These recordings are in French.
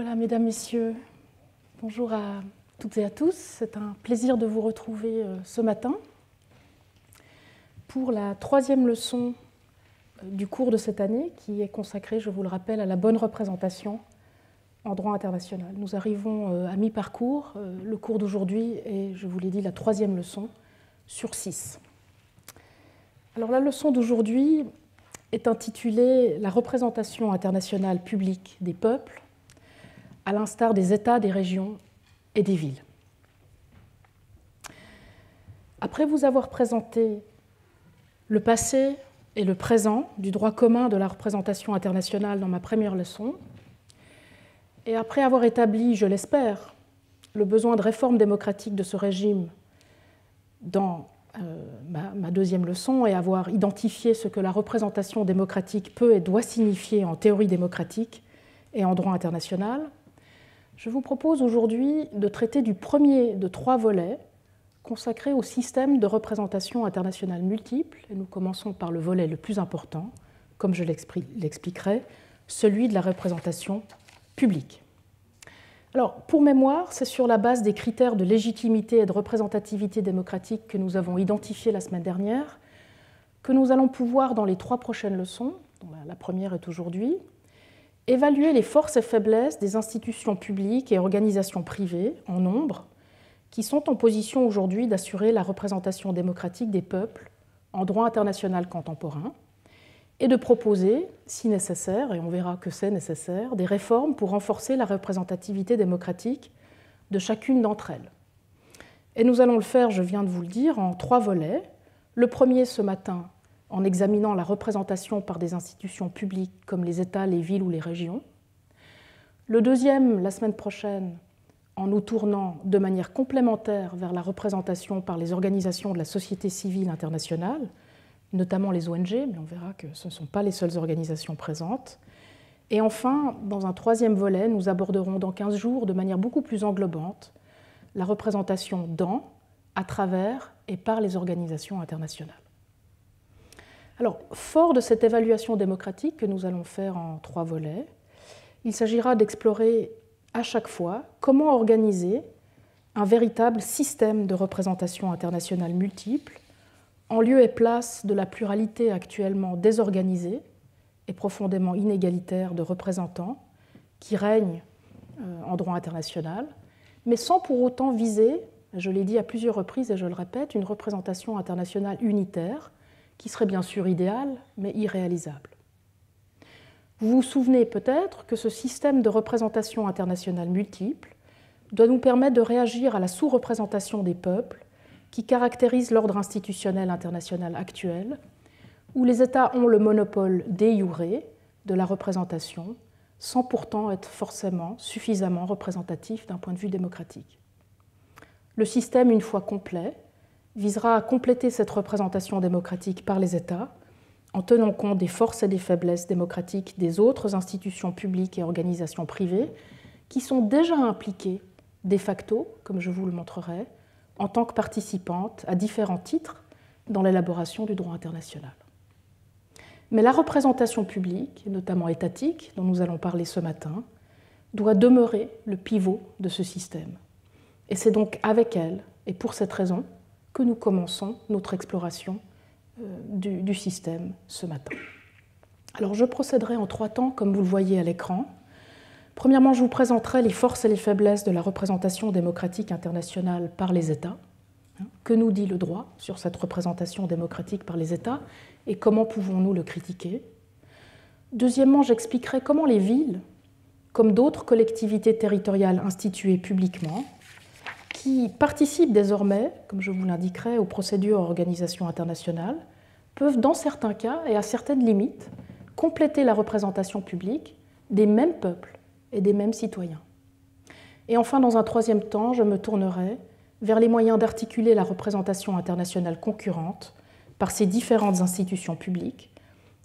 Voilà, mesdames, messieurs, bonjour à toutes et à tous. C'est un plaisir de vous retrouver ce matin pour la troisième leçon du cours de cette année qui est consacrée, je vous le rappelle, à la bonne représentation en droit international. Nous arrivons à mi-parcours. Le cours d'aujourd'hui est, je vous l'ai dit, la troisième leçon sur 6. Alors la leçon d'aujourd'hui est intitulée « La représentation internationale publique des peuples » à l'instar des États, des régions et des villes. Après vous avoir présenté le passé et le présent du droit commun de la représentation internationale dans ma première leçon, et après avoir établi, je l'espère, le besoin de réforme démocratique de ce régime dans ma deuxième leçon et avoir identifié ce que la représentation démocratique peut et doit signifier en théorie démocratique et en droit international, je vous propose aujourd'hui de traiter du premier de 3 volets consacrés au système de représentation internationale multiple. Et nous commençons par le volet le plus important, comme je l'expliquerai, celui de la représentation publique. Alors, pour mémoire, c'est sur la base des critères de légitimité et de représentativité démocratique que nous avons identifiés la semaine dernière que nous allons pouvoir, dans les 3 prochaines leçons, dont la première est aujourd'hui, évaluer les forces et faiblesses des institutions publiques et organisations privées, en nombre, qui sont en position aujourd'hui d'assurer la représentation démocratique des peuples en droit international contemporain, et de proposer, si nécessaire, et on verra que c'est nécessaire, des réformes pour renforcer la représentativité démocratique de chacune d'entre elles. Et nous allons le faire, je viens de vous le dire, en 3 volets. Le premier ce matin, en examinant la représentation par des institutions publiques comme les États, les villes ou les régions. Le deuxième, la semaine prochaine, en nous tournant de manière complémentaire vers la représentation par les organisations de la société civile internationale, notamment les ONG, mais on verra que ce ne sont pas les seules organisations présentes. Et enfin, dans un 3e volet, nous aborderons dans 15 jours, de manière beaucoup plus englobante, la représentation dans, à travers et par les organisations internationales. Alors, fort de cette évaluation démocratique que nous allons faire en 3 volets, il s'agira d'explorer à chaque fois comment organiser un véritable système de représentation internationale multiple en lieu et place de la pluralité actuellement désorganisée et profondément inégalitaire de représentants qui règnent en droit international, mais sans pour autant viser, je l'ai dit à plusieurs reprises et je le répète, une représentation internationale unitaire qui serait bien sûr idéale, mais irréalisable. Vous vous souvenez peut-être que ce système de représentation internationale multiple doit nous permettre de réagir à la sous-représentation des peuples qui caractérise l'ordre institutionnel international actuel, où les États ont le monopole de iure de la représentation, sans pourtant être forcément suffisamment représentatifs d'un point de vue démocratique. Le système, une fois complet, visera à compléter cette représentation démocratique par les États en tenant compte des forces et des faiblesses démocratiques des autres institutions publiques et organisations privées qui sont déjà impliquées de facto, comme je vous le montrerai, en tant que participantes à différents titres dans l'élaboration du droit international. Mais la représentation publique, et notamment étatique, dont nous allons parler ce matin, doit demeurer le pivot de ce système. Et c'est donc avec elle, et pour cette raison, que nous commençons notre exploration du système ce matin. Alors je procéderai en 3 temps, comme vous le voyez à l'écran. Premièrement, je vous présenterai les forces et les faiblesses de la représentation démocratique internationale par les États. Que nous dit le droit sur cette représentation démocratique par les États et comment pouvons-nous le critiquer? Deuxièmement, j'expliquerai comment les villes, comme d'autres collectivités territoriales instituées publiquement, qui participent désormais, comme je vous l'indiquerai, aux procédures et organisations internationales, peuvent, dans certains cas et à certaines limites, compléter la représentation publique des mêmes peuples et des mêmes citoyens. Et enfin, dans un 3e temps, je me tournerai vers les moyens d'articuler la représentation internationale concurrente par ces différentes institutions publiques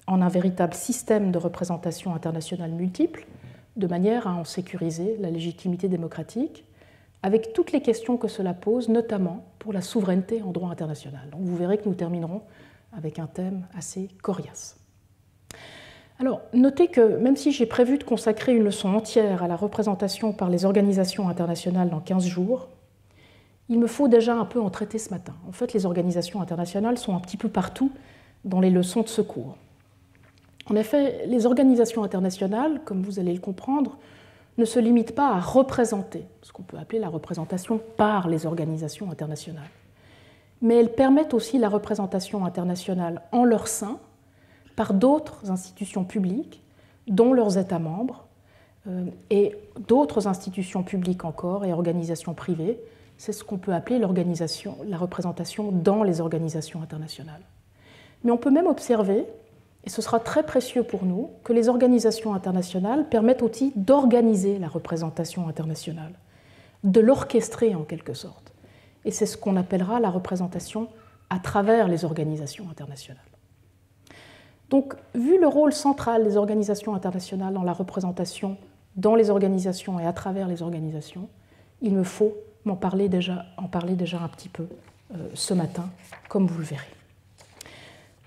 en un véritable système de représentation internationale multiple, de manière à en sécuriser la légitimité démocratique, avec toutes les questions que cela pose, notamment pour la souveraineté en droit international. Donc vous verrez que nous terminerons avec un thème assez coriace. Alors, notez que même si j'ai prévu de consacrer une leçon entière à la représentation par les organisations internationales dans 15 jours, il me faut déjà un peu en traiter ce matin. En fait, les organisations internationales sont un petit peu partout dans les leçons de ce cours. En effet, les organisations internationales, comme vous allez le comprendre, ne se limitent pas à représenter, ce qu'on peut appeler la représentation par les organisations internationales. Mais elles permettent aussi la représentation internationale en leur sein par d'autres institutions publiques, dont leurs États membres, et d'autres institutions publiques encore et organisations privées. C'est ce qu'on peut appeler la représentation dans les organisations internationales. Mais on peut même observer, et ce sera très précieux pour nous, que les organisations internationales permettent aussi d'organiser la représentation internationale, de l'orchestrer en quelque sorte. Et c'est ce qu'on appellera la représentation à travers les organisations internationales. Donc, vu le rôle central des organisations internationales dans la représentation dans les organisations et à travers les organisations, il me faut en parler déjà un petit peu ce matin, comme vous le verrez.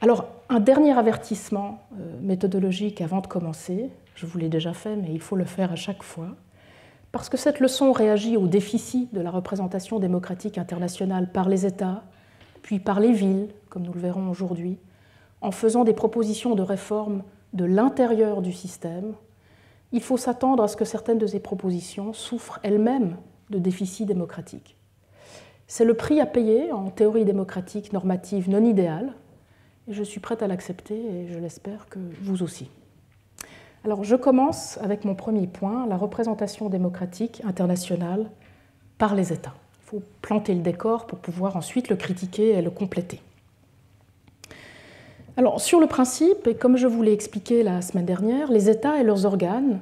Alors, un dernier avertissement méthodologique avant de commencer. Je vous l'ai déjà fait, mais il faut le faire à chaque fois. Parce que cette leçon réagit au déficit de la représentation démocratique internationale par les États, puis par les villes, comme nous le verrons aujourd'hui, en faisant des propositions de réforme de l'intérieur du système, il faut s'attendre à ce que certaines de ces propositions souffrent elles-mêmes de déficit démocratique. C'est le prix à payer en théorie démocratique normative non idéale, et je suis prête à l'accepter et je l'espère que vous aussi. Alors je commence avec mon premier point, la représentation démocratique internationale par les États. Il faut planter le décor pour pouvoir ensuite le critiquer et le compléter. Alors, sur le principe, et comme je vous l'ai expliqué la semaine dernière, les États et leurs organes,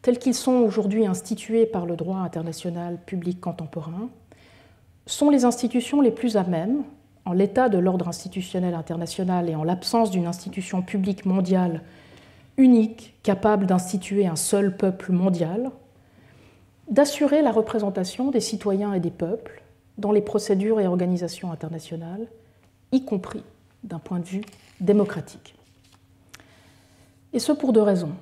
tels qu'ils sont aujourd'hui institués par le droit international public contemporain, sont les institutions les plus à même, en l'état de l'ordre institutionnel international et en l'absence d'une institution publique mondiale unique, capable d'instituer un seul peuple mondial, d'assurer la représentation des citoyens et des peuples dans les procédures et organisations internationales, y compris d'un point de vue démocratique. Et ce pour deux raisons.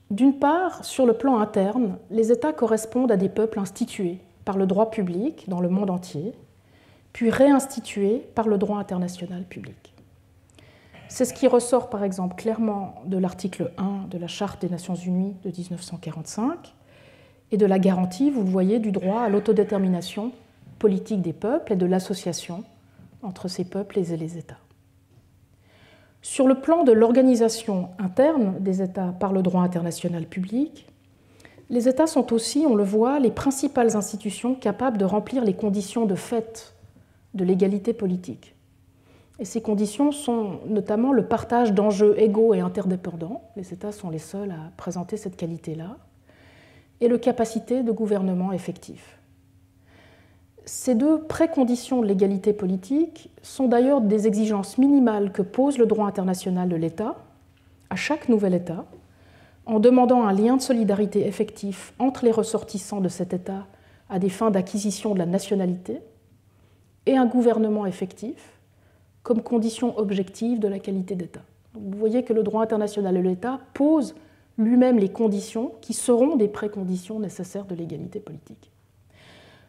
D'une part, sur le plan interne, les États correspondent à des peuples institués par le droit public dans le monde entier, puis réinstitués par le droit international public. C'est ce qui ressort par exemple clairement de l'article 1 de la Charte des Nations Unies de 1945 et de la garantie, vous le voyez, du droit à l'autodétermination politique des peuples et de l'association entre ces peuples et les États. Sur le plan de l'organisation interne des États par le droit international public, les États sont aussi, on le voit, les principales institutions capables de remplir les conditions de fait de l'égalité politique. Et ces conditions sont notamment le partage d'enjeux égaux et interdépendants, les États sont les seuls à présenter cette qualité-là, et la capacité de gouvernement effectif. Ces deux préconditions de l'égalité politique sont d'ailleurs des exigences minimales que pose le droit international de l'État à chaque nouvel État, en demandant un lien de solidarité effectif entre les ressortissants de cet État à des fins d'acquisition de la nationalité et un gouvernement effectif comme condition objective de la qualité d'État. Vous voyez que le droit international de l'État pose lui-même les conditions qui seront des préconditions nécessaires de l'égalité politique.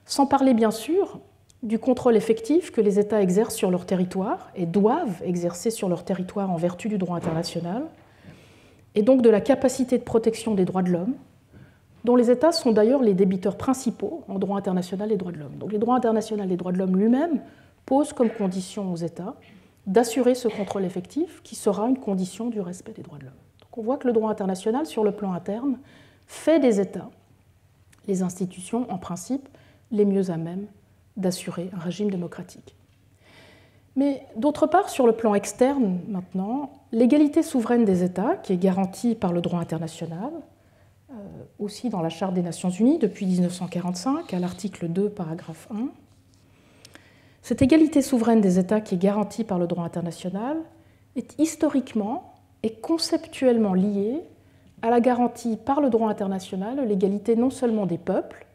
Sans parler bien sûr du contrôle effectif que les États exercent sur leur territoire et doivent exercer sur leur territoire en vertu du droit international, et donc de la capacité de protection des droits de l'homme, dont les États sont d'ailleurs les débiteurs principaux en droit international des droits de l'homme. Donc les droits internationaux des droits de l'homme lui-même posent comme condition aux États d'assurer ce contrôle effectif qui sera une condition du respect des droits de l'homme. Donc on voit que le droit international, sur le plan interne, fait des États les institutions, en principe, les mieux à même d'assurer un régime démocratique. Mais d'autre part, sur le plan externe, maintenant, l'égalité souveraine des États, qui est garantie par le droit international, aussi dans la Charte des Nations Unies depuis 1945, à l'article 2, paragraphe 1, cette égalité souveraine des États qui est garantie par le droit international est historiquement et conceptuellement liée à la garantie par le droit international de l'égalité non seulement des peuples,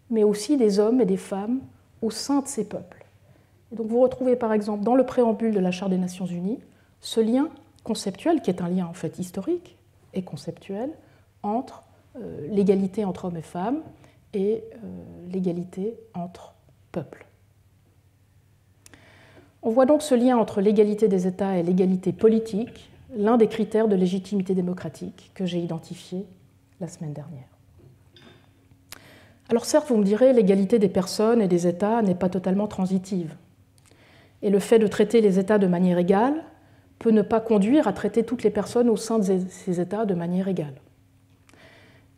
mais aussi des hommes et des femmes au sein de ces peuples. Et donc vous retrouvez par exemple dans le préambule de la Charte des Nations Unies ce lien conceptuel, qui est un lien en fait historique, et conceptuelle entre l'égalité entre hommes et femmes et l'égalité entre peuples. On voit donc ce lien entre l'égalité des États et l'égalité politique, l'un des critères de légitimité démocratique que j'ai identifié la semaine dernière. Alors certes, vous me direz, l'égalité des personnes et des États n'est pas totalement transitive. Et le fait de traiter les États de manière égale peut ne pas conduire à traiter toutes les personnes au sein de ces États de manière égale.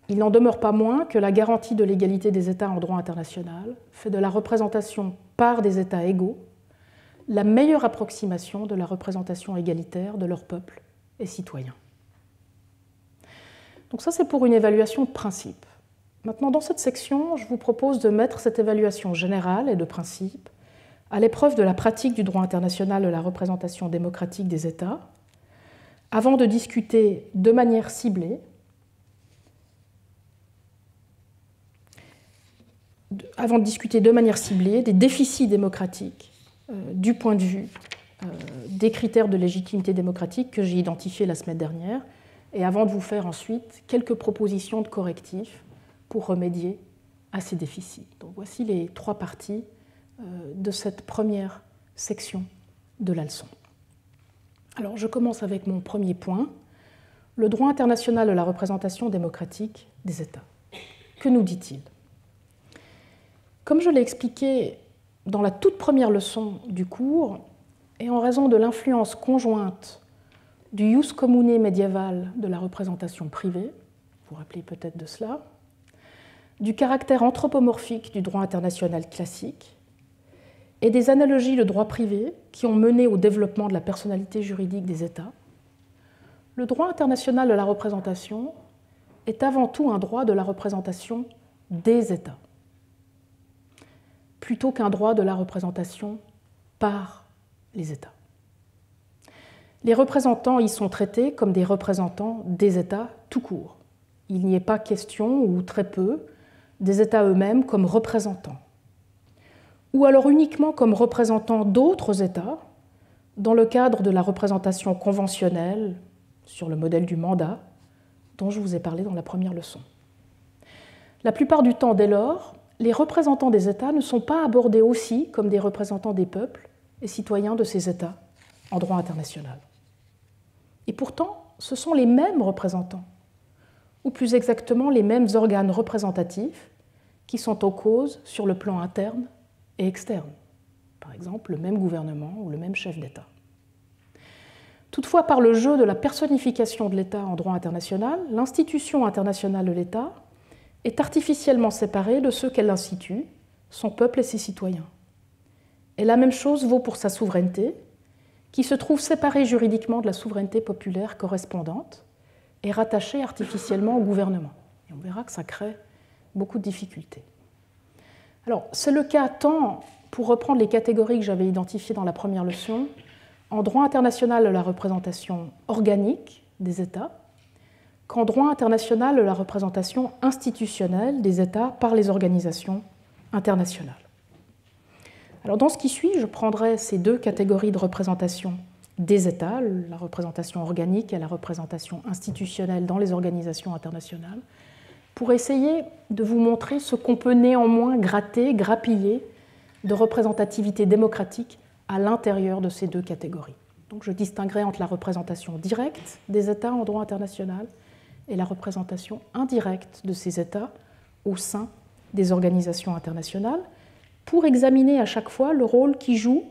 Il n'en demeure pas moins que la garantie de l'égalité des États en droit international fait de la représentation par des États égaux la meilleure approximation de la représentation égalitaire de leur peuple et citoyens. Donc ça, c'est pour une évaluation de principe. Maintenant, dans cette section, je vous propose de mettre cette évaluation générale et de principe à l'épreuve de la pratique du droit international de la représentation démocratique des États, avant de discuter de manière ciblée des déficits démocratiques du point de vue des critères de légitimité démocratique que j'ai identifiés la semaine dernière, et avant de vous faire ensuite quelques propositions de correctifs pour remédier à ces déficits. Donc voici les trois parties de cette première section de la leçon. Alors je commence avec mon premier point, le droit international de la représentation démocratique des États. Que nous dit-il ? Comme je l'ai expliqué dans la toute première leçon du cours, et en raison de l'influence conjointe du ius commune médiéval de la représentation privée, vous vous rappelez peut-être de cela, du caractère anthropomorphique du droit international classique et des analogies de droit privé qui ont mené au développement de la personnalité juridique des États, le droit international de la représentation est avant tout un droit de la représentation des États, plutôt qu'un droit de la représentation par les États. Les représentants y sont traités comme des représentants des États tout court. Il n'y est pas question, ou très peu, des États eux-mêmes comme représentants, ou alors uniquement comme représentants d'autres États dans le cadre de la représentation conventionnelle sur le modèle du mandat dont je vous ai parlé dans la première leçon. La plupart du temps, dès lors, les représentants des États ne sont pas abordés aussi comme des représentants des peuples et citoyens de ces États en droit international. Et pourtant, ce sont les mêmes représentants, ou plus exactement les mêmes organes représentatifs qui sont en cause sur le plan interne et externe. Par exemple, le même gouvernement ou le même chef d'État. Toutefois, par le jeu de la personnification de l'État en droit international, l'institution internationale de l'État est artificiellement séparée de ceux qu'elle institue, son peuple et ses citoyens. Et la même chose vaut pour sa souveraineté, qui se trouve séparée juridiquement de la souveraineté populaire correspondante et rattachée artificiellement au gouvernement. Et on verra que ça crée beaucoup de difficultés. Alors, c'est le cas tant, pour reprendre les catégories que j'avais identifiées dans la première leçon, en droit international de la représentation organique des États, qu'en droit international de la représentation institutionnelle des États par les organisations internationales. Alors, dans ce qui suit, je prendrai ces deux catégories de représentation des États, la représentation organique et la représentation institutionnelle dans les organisations internationales, pour essayer de vous montrer ce qu'on peut néanmoins grappiller de représentativité démocratique à l'intérieur de ces deux catégories. Donc je distinguerai entre la représentation directe des États en droit international et la représentation indirecte de ces États au sein des organisations internationales, pour examiner à chaque fois le rôle qui joue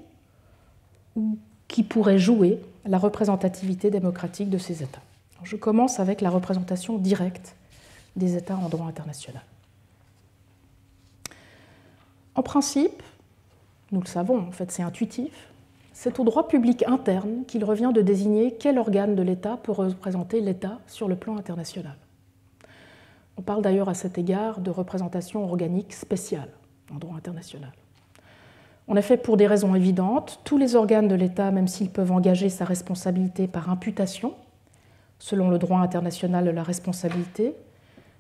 ou qui pourrait jouer la représentativité démocratique de ces États. Alors, je commence avec la représentation directe des États en droit international. En principe, nous le savons, en fait c'est intuitif, c'est au droit public interne qu'il revient de désigner quel organe de l'État peut représenter l'État sur le plan international. On parle d'ailleurs à cet égard de représentation organique spéciale en droit international. En effet, pour des raisons évidentes, tous les organes de l'État, même s'ils peuvent engager sa responsabilité par imputation, selon le droit international de la responsabilité,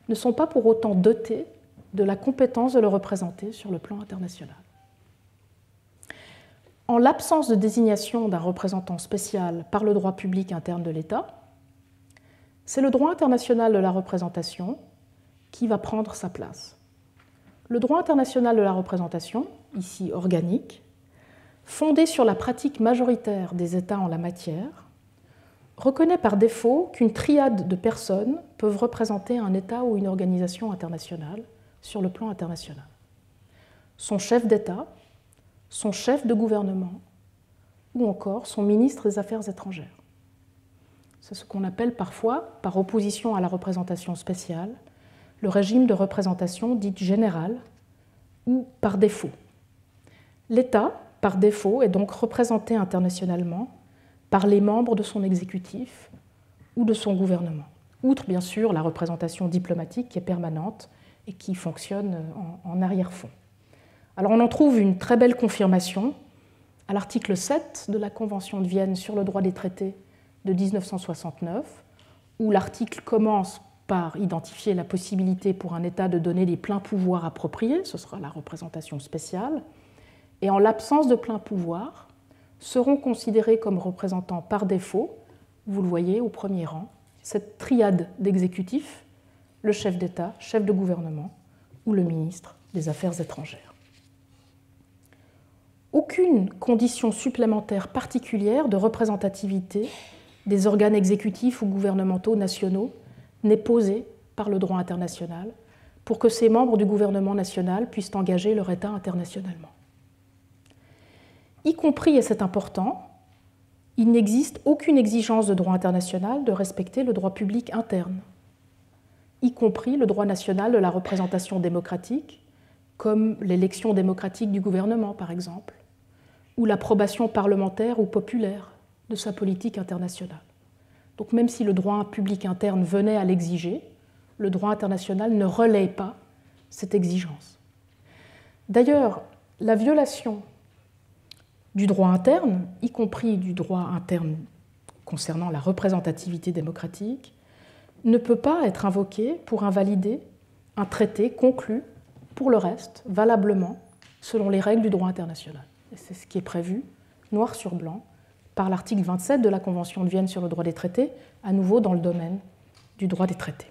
ne sont pas pour autant dotés de la compétence de le représenter sur le plan international. En l'absence de désignation d'un représentant spécial par le droit public interne de l'État, c'est le droit international de la représentation qui va prendre sa place. Le droit international de la représentation, ici organique, fondé sur la pratique majoritaire des États en la matière, reconnaît par défaut qu'une triade de personnes peuvent représenter un État ou une organisation internationale sur le plan international. Son chef d'État, son chef de gouvernement ou encore son ministre des Affaires étrangères. C'est ce qu'on appelle parfois, par opposition à la représentation spéciale, le régime de représentation dite générale ou par défaut. L'État, par défaut, est donc représenté internationalement par les membres de son exécutif ou de son gouvernement, outre bien sûr la représentation diplomatique qui est permanente et qui fonctionne en arrière-fond. Alors on en trouve une très belle confirmation à l'article 7 de la Convention de Vienne sur le droit des traités de 1969, où l'article commence par identifier la possibilité pour un État de donner les pleins pouvoirs appropriés, ce sera la représentation spéciale, et en l'absence de pleins pouvoirs, seront considérés comme représentants par défaut, vous le voyez au premier rang, cette triade d'exécutifs, le chef d'État, chef de gouvernement ou le ministre des Affaires étrangères. Aucune condition supplémentaire particulière de représentativité des organes exécutifs ou gouvernementaux nationaux n'est posée par le droit international pour que ces membres du gouvernement national puissent engager leur État internationalement. Y compris, et c'est important, il n'existe aucune exigence de droit international de respecter le droit public interne, y compris le droit national de la représentation démocratique, comme l'élection démocratique du gouvernement, par exemple, ou l'approbation parlementaire ou populaire de sa politique internationale. Donc même si le droit public interne venait à l'exiger, le droit international ne relaie pas cette exigence. D'ailleurs, la violation du droit interne, y compris du droit interne concernant la représentativité démocratique, ne peut pas être invoquée pour invalider un traité conclu, pour le reste, valablement, selon les règles du droit international. Et c'est ce qui est prévu, noir sur blanc, par l'article 27 de la Convention de Vienne sur le droit des traités, à nouveau dans le domaine du droit des traités.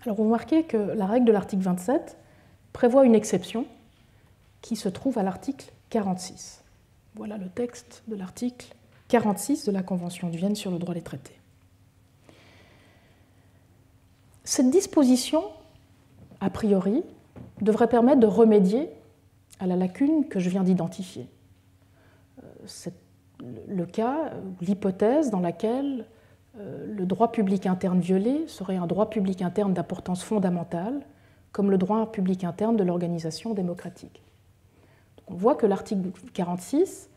Alors vous remarquez que la règle de l'article 27 prévoit une exception qui se trouve à l'article 46. Voilà le texte de l'article 46 de la Convention de Vienne sur le droit des traités. Cette disposition, a priori, devrait permettre de remédier à la lacune que je viens d'identifier. C'est le cas, l'hypothèse dans laquelle le droit public interne violé serait un droit public interne d'importance fondamentale, comme le droit public interne de l'organisation démocratique. Donc on voit que l'article 46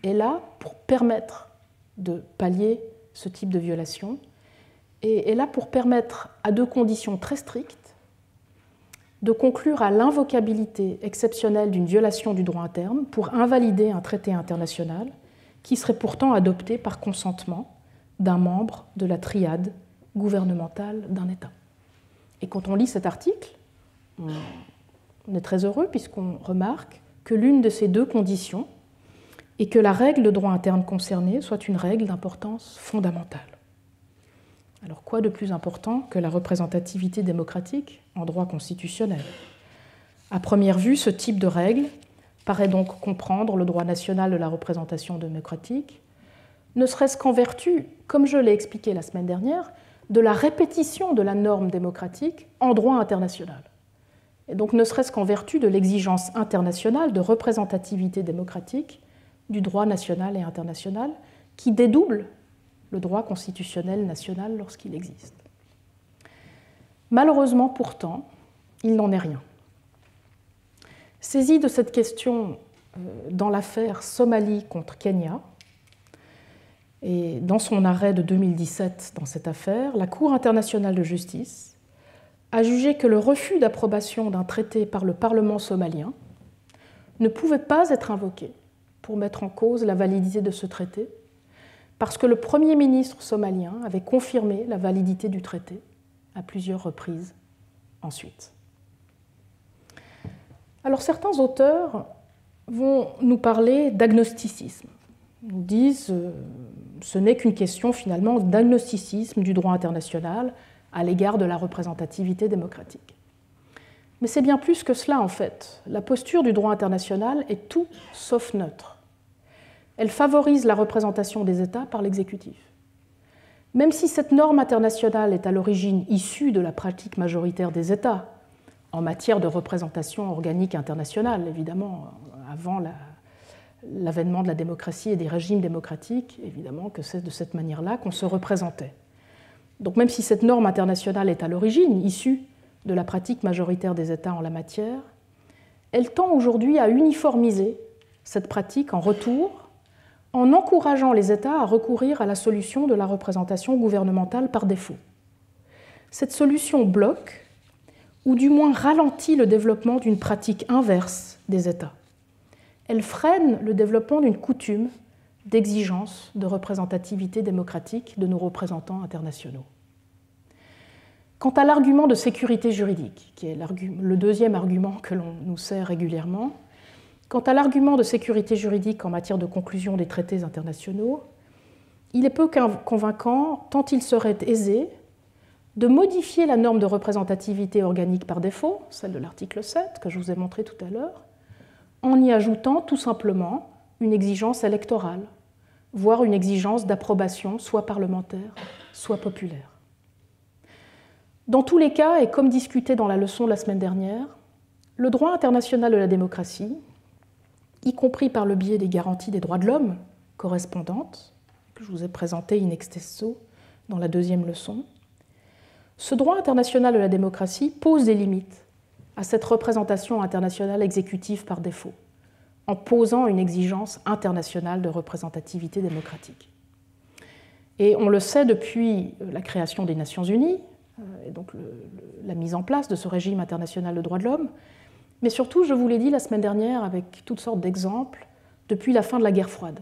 est là pour permettre de pallier ce type de violation et est là pour permettre, à deux conditions très strictes, de conclure à l'invocabilité exceptionnelle d'une violation du droit interne pour invalider un traité international qui serait pourtant adopté par consentement d'un membre de la triade gouvernementale d'un État. Et quand on lit cet article, on est très heureux puisqu'on remarque que l'une de ces deux conditions est que la règle de droit interne concernée soit une règle d'importance fondamentale. Alors quoi de plus important que la représentativité démocratique en droit constitutionnel? À première vue, ce type de règle paraît donc comprendre le droit national de la représentation démocratique, ne serait-ce qu'en vertu, comme je l'ai expliqué la semaine dernière, de la répétition de la norme démocratique en droit international. Et donc ne serait-ce qu'en vertu de l'exigence internationale de représentativité démocratique du droit national et international qui dédouble le droit constitutionnel national lorsqu'il existe. Malheureusement, pourtant, il n'en est rien. Saisie de cette question dans l'affaire Somalie contre Kenya, et dans son arrêt de 2017 dans cette affaire, la Cour internationale de justice a jugé que le refus d'approbation d'un traité par le Parlement somalien ne pouvait pas être invoqué pour mettre en cause la validité de ce traité, parce que le Premier ministre somalien avait confirmé la validité du traité à plusieurs reprises ensuite. Alors certains auteurs vont nous parler d'agnosticisme. Ils nous disent ce n'est qu'une question finalement d'agnosticisme du droit international à l'égard de la représentativité démocratique. Mais c'est bien plus que cela en fait. La posture du droit international est tout sauf neutre. Elle favorise la représentation des États par l'exécutif. Même si cette norme internationale est à l'origine issue de la pratique majoritaire des États en matière de représentation organique internationale, évidemment, avant l'avènement de la démocratie et des régimes démocratiques, évidemment que c'est de cette manière-là qu'on se représentait. Donc même si cette norme internationale est à l'origine issue de la pratique majoritaire des États en la matière, elle tend aujourd'hui à uniformiser cette pratique en retour, en encourageant les États à recourir à la solution de la représentation gouvernementale par défaut. Cette solution bloque, ou du moins ralentit le développement d'une pratique inverse des États. Elle freine le développement d'une coutume d'exigence de représentativité démocratique de nos représentants internationaux. Quant à l'argument de sécurité juridique, qui est le deuxième argument que l'on nous sert régulièrement, quant à l'argument de sécurité juridique en matière de conclusion des traités internationaux, il est peu convaincant tant il serait aisé de modifier la norme de représentativité organique par défaut, celle de l'article 7 que je vous ai montré tout à l'heure, en y ajoutant tout simplement une exigence électorale, voire une exigence d'approbation soit parlementaire, soit populaire. Dans tous les cas, et comme discuté dans la leçon de la semaine dernière, le droit international de la démocratie, y compris par le biais des garanties des droits de l'homme correspondantes, que je vous ai présentées in extenso dans la deuxième leçon, ce droit international de la démocratie pose des limites à cette représentation internationale exécutive par défaut, en posant une exigence internationale de représentativité démocratique. Et on le sait depuis la création des Nations Unies, et donc la mise en place de ce régime international de droits de l'homme, mais surtout, je vous l'ai dit la semaine dernière avec toutes sortes d'exemples, depuis la fin de la guerre froide.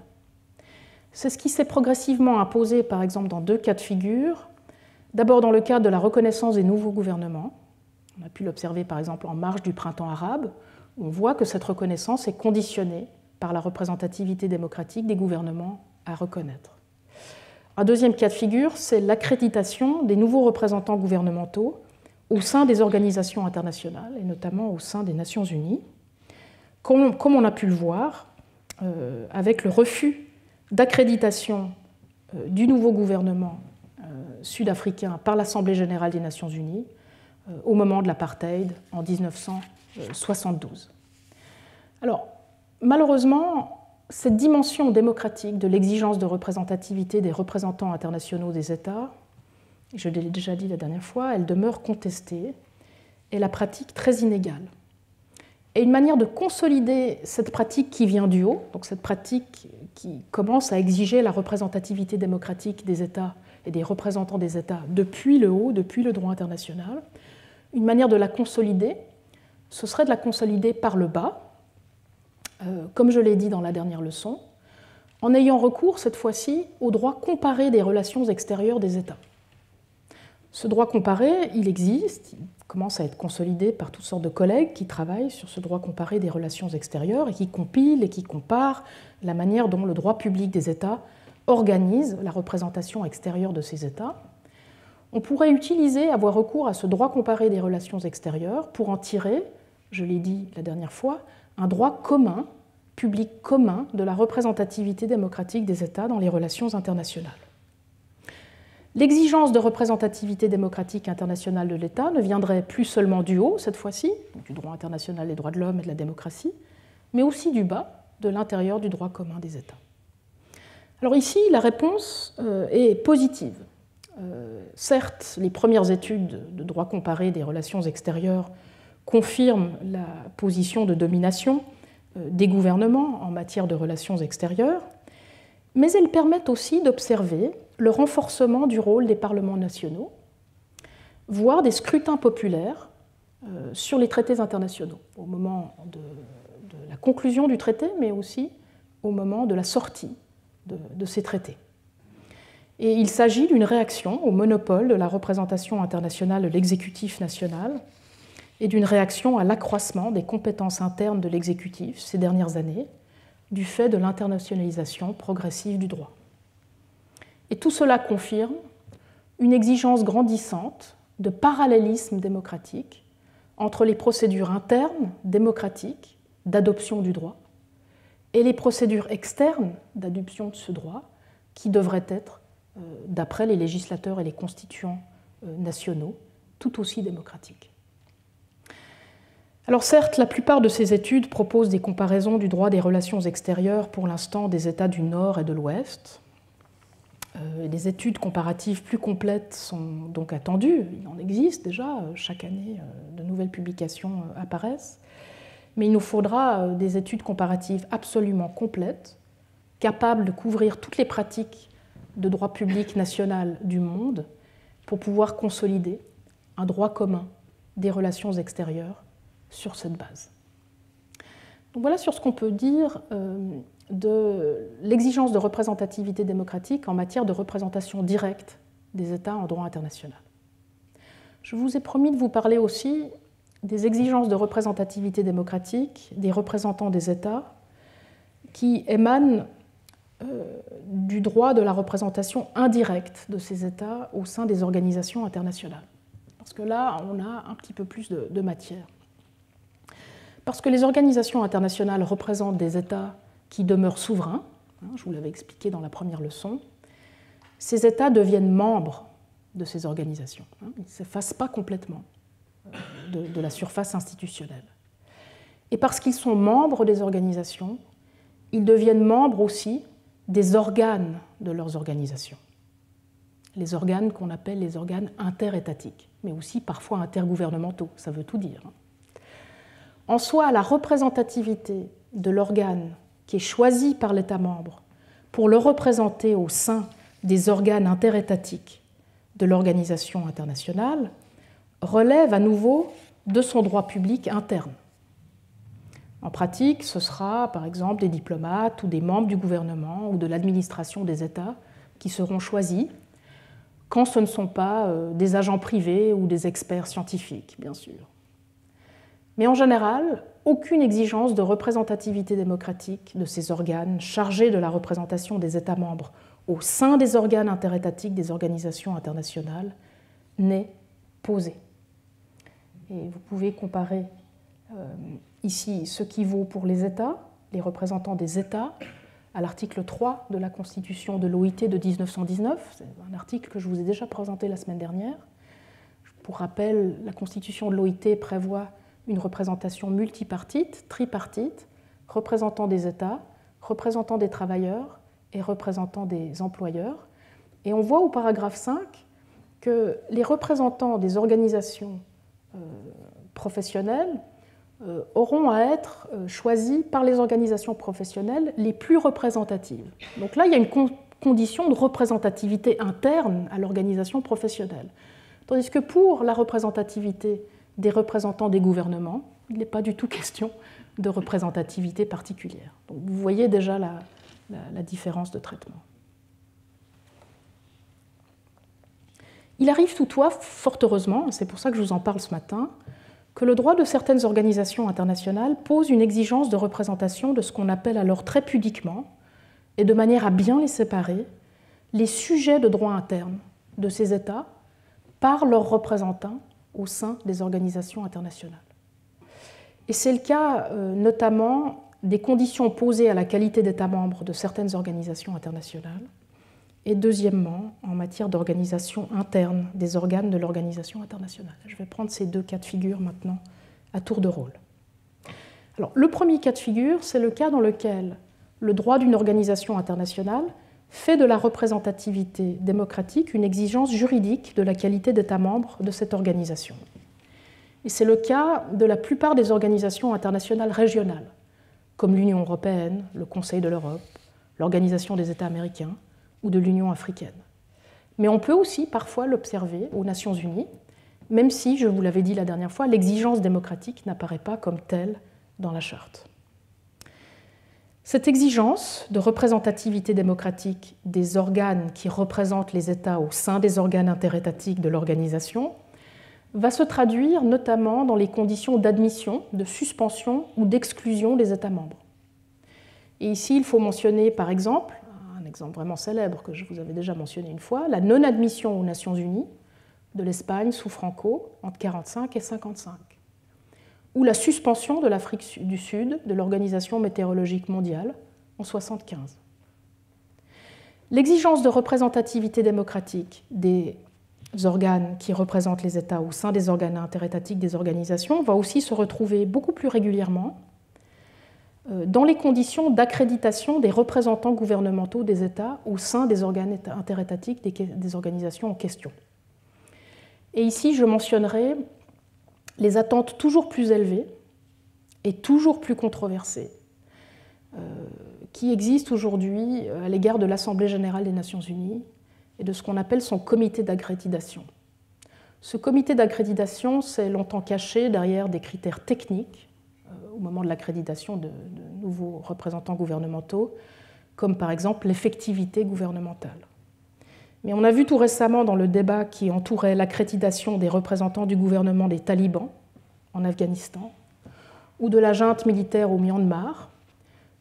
C'est ce qui s'est progressivement imposé, par exemple, dans deux cas de figure. D'abord dans le cadre de la reconnaissance des nouveaux gouvernements. On a pu l'observer, par exemple, en marge du printemps arabe, où on voit que cette reconnaissance est conditionnée par la représentativité démocratique des gouvernements à reconnaître. Un deuxième cas de figure, c'est l'accréditation des nouveaux représentants gouvernementaux au sein des organisations internationales, et notamment au sein des Nations Unies, comme on a pu le voir avec le refus d'accréditation du nouveau gouvernement sud-africain par l'Assemblée générale des Nations Unies au moment de l'apartheid en 1972. Alors, malheureusement, cette dimension démocratique de l'exigence de représentativité des représentants internationaux des États, je l'ai déjà dit la dernière fois, elle demeure contestée et la pratique très inégale. Et une manière de consolider cette pratique qui vient du haut, donc cette pratique qui commence à exiger la représentativité démocratique des États et des représentants des États depuis le haut, depuis le droit international, une manière de la consolider, ce serait de la consolider par le bas, comme je l'ai dit dans la dernière leçon, en ayant recours cette fois-ci au droit comparé des relations extérieures des États. Ce droit comparé, il existe, il commence à être consolidé par toutes sortes de collègues qui travaillent sur ce droit comparé des relations extérieures et qui compilent et qui comparent la manière dont le droit public des États organise la représentation extérieure de ces États. On pourrait avoir recours à ce droit comparé des relations extérieures pour en tirer, je l'ai dit la dernière fois, un droit commun, public commun, de la représentativité démocratique des États dans les relations internationales. L'exigence de représentativité démocratique internationale de l'État ne viendrait plus seulement du haut, cette fois-ci, du droit international des droits de l'homme et de la démocratie, mais aussi du bas, de l'intérieur du droit commun des États. Alors ici, la réponse est positive. Certes, les premières études de droit comparé des relations extérieures confirment la position de domination des gouvernements en matière de relations extérieures, mais elles permettent aussi d'observer le renforcement du rôle des parlements nationaux, voire des scrutins populaires sur les traités internationaux, au moment de la conclusion du traité, mais aussi au moment de la sortie de ces traités. Et il s'agit d'une réaction au monopole de la représentation internationale de l'exécutif national et d'une réaction à l'accroissement des compétences internes de l'exécutif ces dernières années, du fait de l'internationalisation progressive du droit. Et tout cela confirme une exigence grandissante de parallélisme démocratique entre les procédures internes démocratiques d'adoption du droit et les procédures externes d'adoption de ce droit qui devraient être, d'après les législateurs et les constituants nationaux, tout aussi démocratiques. Alors certes, la plupart de ces études proposent des comparaisons du droit des relations extérieures pour l'instant des États du Nord et de l'Ouest. Des études comparatives plus complètes sont donc attendues. Il en existe déjà, chaque année de nouvelles publications apparaissent. Mais il nous faudra des études comparatives absolument complètes, capables de couvrir toutes les pratiques de droit public national du monde pour pouvoir consolider un droit commun des relations extérieures sur cette base. Donc voilà sur ce qu'on peut dire de l'exigence de représentativité démocratique en matière de représentation directe des États en droit international. Je vous ai promis de vous parler aussi des exigences de représentativité démocratique des représentants des États qui émanent du droit de la représentation indirecte de ces États au sein des organisations internationales. Parce que là, on a un petit peu plus de matière. Parce que les organisations internationales représentent des États qui demeurent souverains, je vous l'avais expliqué dans la première leçon, ces États deviennent membres de ces organisations. Ils ne s'effacent pas complètement de la surface institutionnelle. Et parce qu'ils sont membres des organisations, ils deviennent membres aussi des organes de leurs organisations. Les organes qu'on appelle les organes interétatiques, mais aussi parfois intergouvernementaux, ça veut tout dire. En soi, la représentativité de l'organe qui est choisi par l'État membre pour le représenter au sein des organes interétatiques de l'organisation internationale relève à nouveau de son droit public interne. En pratique, ce sera par exemple des diplomates ou des membres du gouvernement ou de l'administration des États qui seront choisis quand ce ne sont pas des agents privés ou des experts scientifiques, bien sûr. Mais en général, aucune exigence de représentativité démocratique de ces organes chargés de la représentation des États membres au sein des organes interétatiques des organisations internationales n'est posée. Et vous pouvez comparer ici ce qui vaut pour les États, les représentants des États, à l'article 3 de la Constitution de l'OIT de 1919. C'est un article que je vous ai déjà présenté la semaine dernière. Pour rappel, la Constitution de l'OIT prévoit une représentation multipartite, tripartite, représentant des États, représentant des travailleurs et représentant des employeurs. Et on voit au paragraphe 5 que les représentants des organisations professionnelles auront à être choisis par les organisations professionnelles les plus représentatives. Donc là, il y a une condition de représentativité interne à l'organisation professionnelle. Tandis que pour la représentativité des représentants des gouvernements, il n'est pas du tout question de représentativité particulière. Donc vous voyez déjà la différence de traitement. Il arrive toutefois, fort heureusement, c'est pour ça que je vous en parle ce matin, que le droit de certaines organisations internationales pose une exigence de représentation de ce qu'on appelle alors très pudiquement, et de manière à bien les séparer, les sujets de droit interne de ces États par leurs représentants au sein des organisations internationales. Et c'est le cas notamment des conditions posées à la qualité d'État membre de certaines organisations internationales, et deuxièmement, en matière d'organisation interne des organes de l'organisation internationale. Je vais prendre ces deux cas de figure maintenant à tour de rôle. Alors, le premier cas de figure, c'est le cas dans lequel le droit d'une organisation internationale fait de la représentativité démocratique une exigence juridique de la qualité d'État membre de cette organisation. Et c'est le cas de la plupart des organisations internationales régionales, comme l'Union européenne, le Conseil de l'Europe, l'Organisation des États américains, ou de l'Union africaine. Mais on peut aussi parfois l'observer aux Nations unies, même si, je vous l'avais dit la dernière fois, l'exigence démocratique n'apparaît pas comme telle dans la charte. Cette exigence de représentativité démocratique des organes qui représentent les États au sein des organes interétatiques de l'organisation va se traduire notamment dans les conditions d'admission, de suspension ou d'exclusion des États membres. Et ici, il faut mentionner par exemple exemple vraiment célèbre que je vous avais déjà mentionné une fois, la non-admission aux Nations Unies de l'Espagne sous Franco entre 1945 et 1955, ou la suspension de l'Afrique du Sud de l'Organisation météorologique mondiale en 1975. L'exigence de représentativité démocratique des organes qui représentent les États au sein des organes interétatiques des organisations va aussi se retrouver beaucoup plus régulièrement dans les conditions d'accréditation des représentants gouvernementaux des États au sein des organes interétatiques des organisations en question. Et ici, je mentionnerai les attentes toujours plus élevées et toujours plus controversées qui existent aujourd'hui à l'égard de l'Assemblée générale des Nations unies et de ce qu'on appelle son comité d'accréditation. Ce comité d'accréditation s'est longtemps caché derrière des critères techniques au moment de l'accréditation de nouveaux représentants gouvernementaux, comme par exemple l'effectivité gouvernementale. Mais on a vu tout récemment dans le débat qui entourait l'accréditation des représentants du gouvernement des talibans en Afghanistan ou de la junte militaire au Myanmar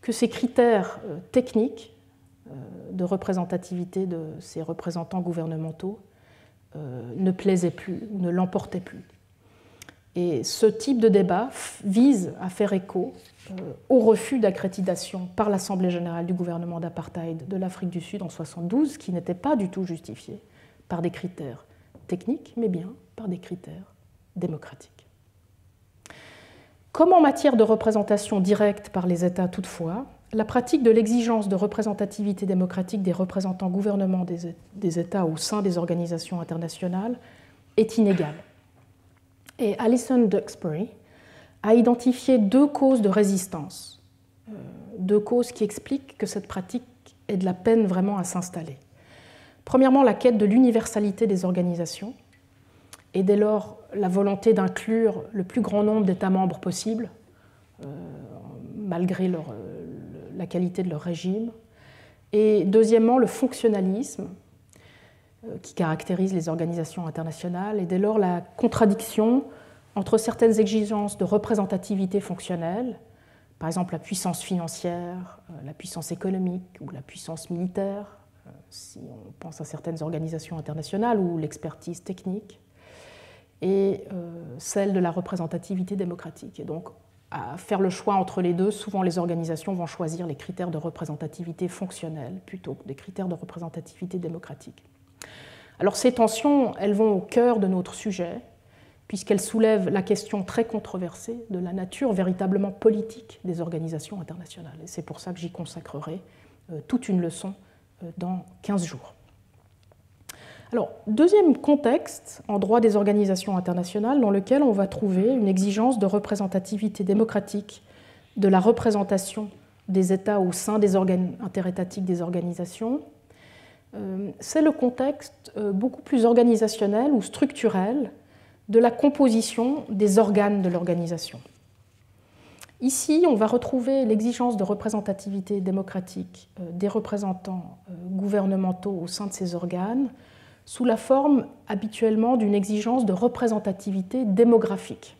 que ces critères techniques de représentativité de ces représentants gouvernementaux ne plaisaient plus ou ne l'emportaient plus. Et ce type de débat vise à faire écho au refus d'accréditation par l'Assemblée générale du gouvernement d'apartheid de l'Afrique du Sud en 1972, qui n'était pas du tout justifié par des critères techniques, mais bien par des critères démocratiques. Comme en matière de représentation directe par les États toutefois, la pratique de l'exigence de représentativité démocratique des représentants gouvernements des États au sein des organisations internationales est inégale. Et Alison Duxbury a identifié deux causes de résistance, deux causes qui expliquent que cette pratique ait de la peine vraiment à s'installer. Premièrement, la quête de l'universalité des organisations, et dès lors la volonté d'inclure le plus grand nombre d'États membres possible, malgré la qualité de leur régime. Et deuxièmement, le fonctionnalisme, qui caractérise les organisations internationales, et dès lors la contradiction entre certaines exigences de représentativité fonctionnelle, par exemple la puissance financière, la puissance économique ou la puissance militaire, si on pense à certaines organisations internationales, ou l'expertise technique, et celle de la représentativité démocratique. Et donc, à faire le choix entre les deux, souvent les organisations vont choisir les critères de représentativité fonctionnelle plutôt que des critères de représentativité démocratique. Alors ces tensions, elles vont au cœur de notre sujet, puisqu'elles soulèvent la question très controversée de la nature véritablement politique des organisations internationales. Et c'est pour ça que j'y consacrerai toute une leçon dans 15 jours. Alors, deuxième contexte en droit des organisations internationales dans lequel on va trouver une exigence de représentativité démocratique de la représentation des États au sein des organes interétatiques des organisations, c'est le contexte beaucoup plus organisationnel ou structurel de la composition des organes de l'organisation. Ici, on va retrouver l'exigence de représentativité démocratique des représentants gouvernementaux au sein de ces organes sous la forme habituellement d'une exigence de représentativité démographique.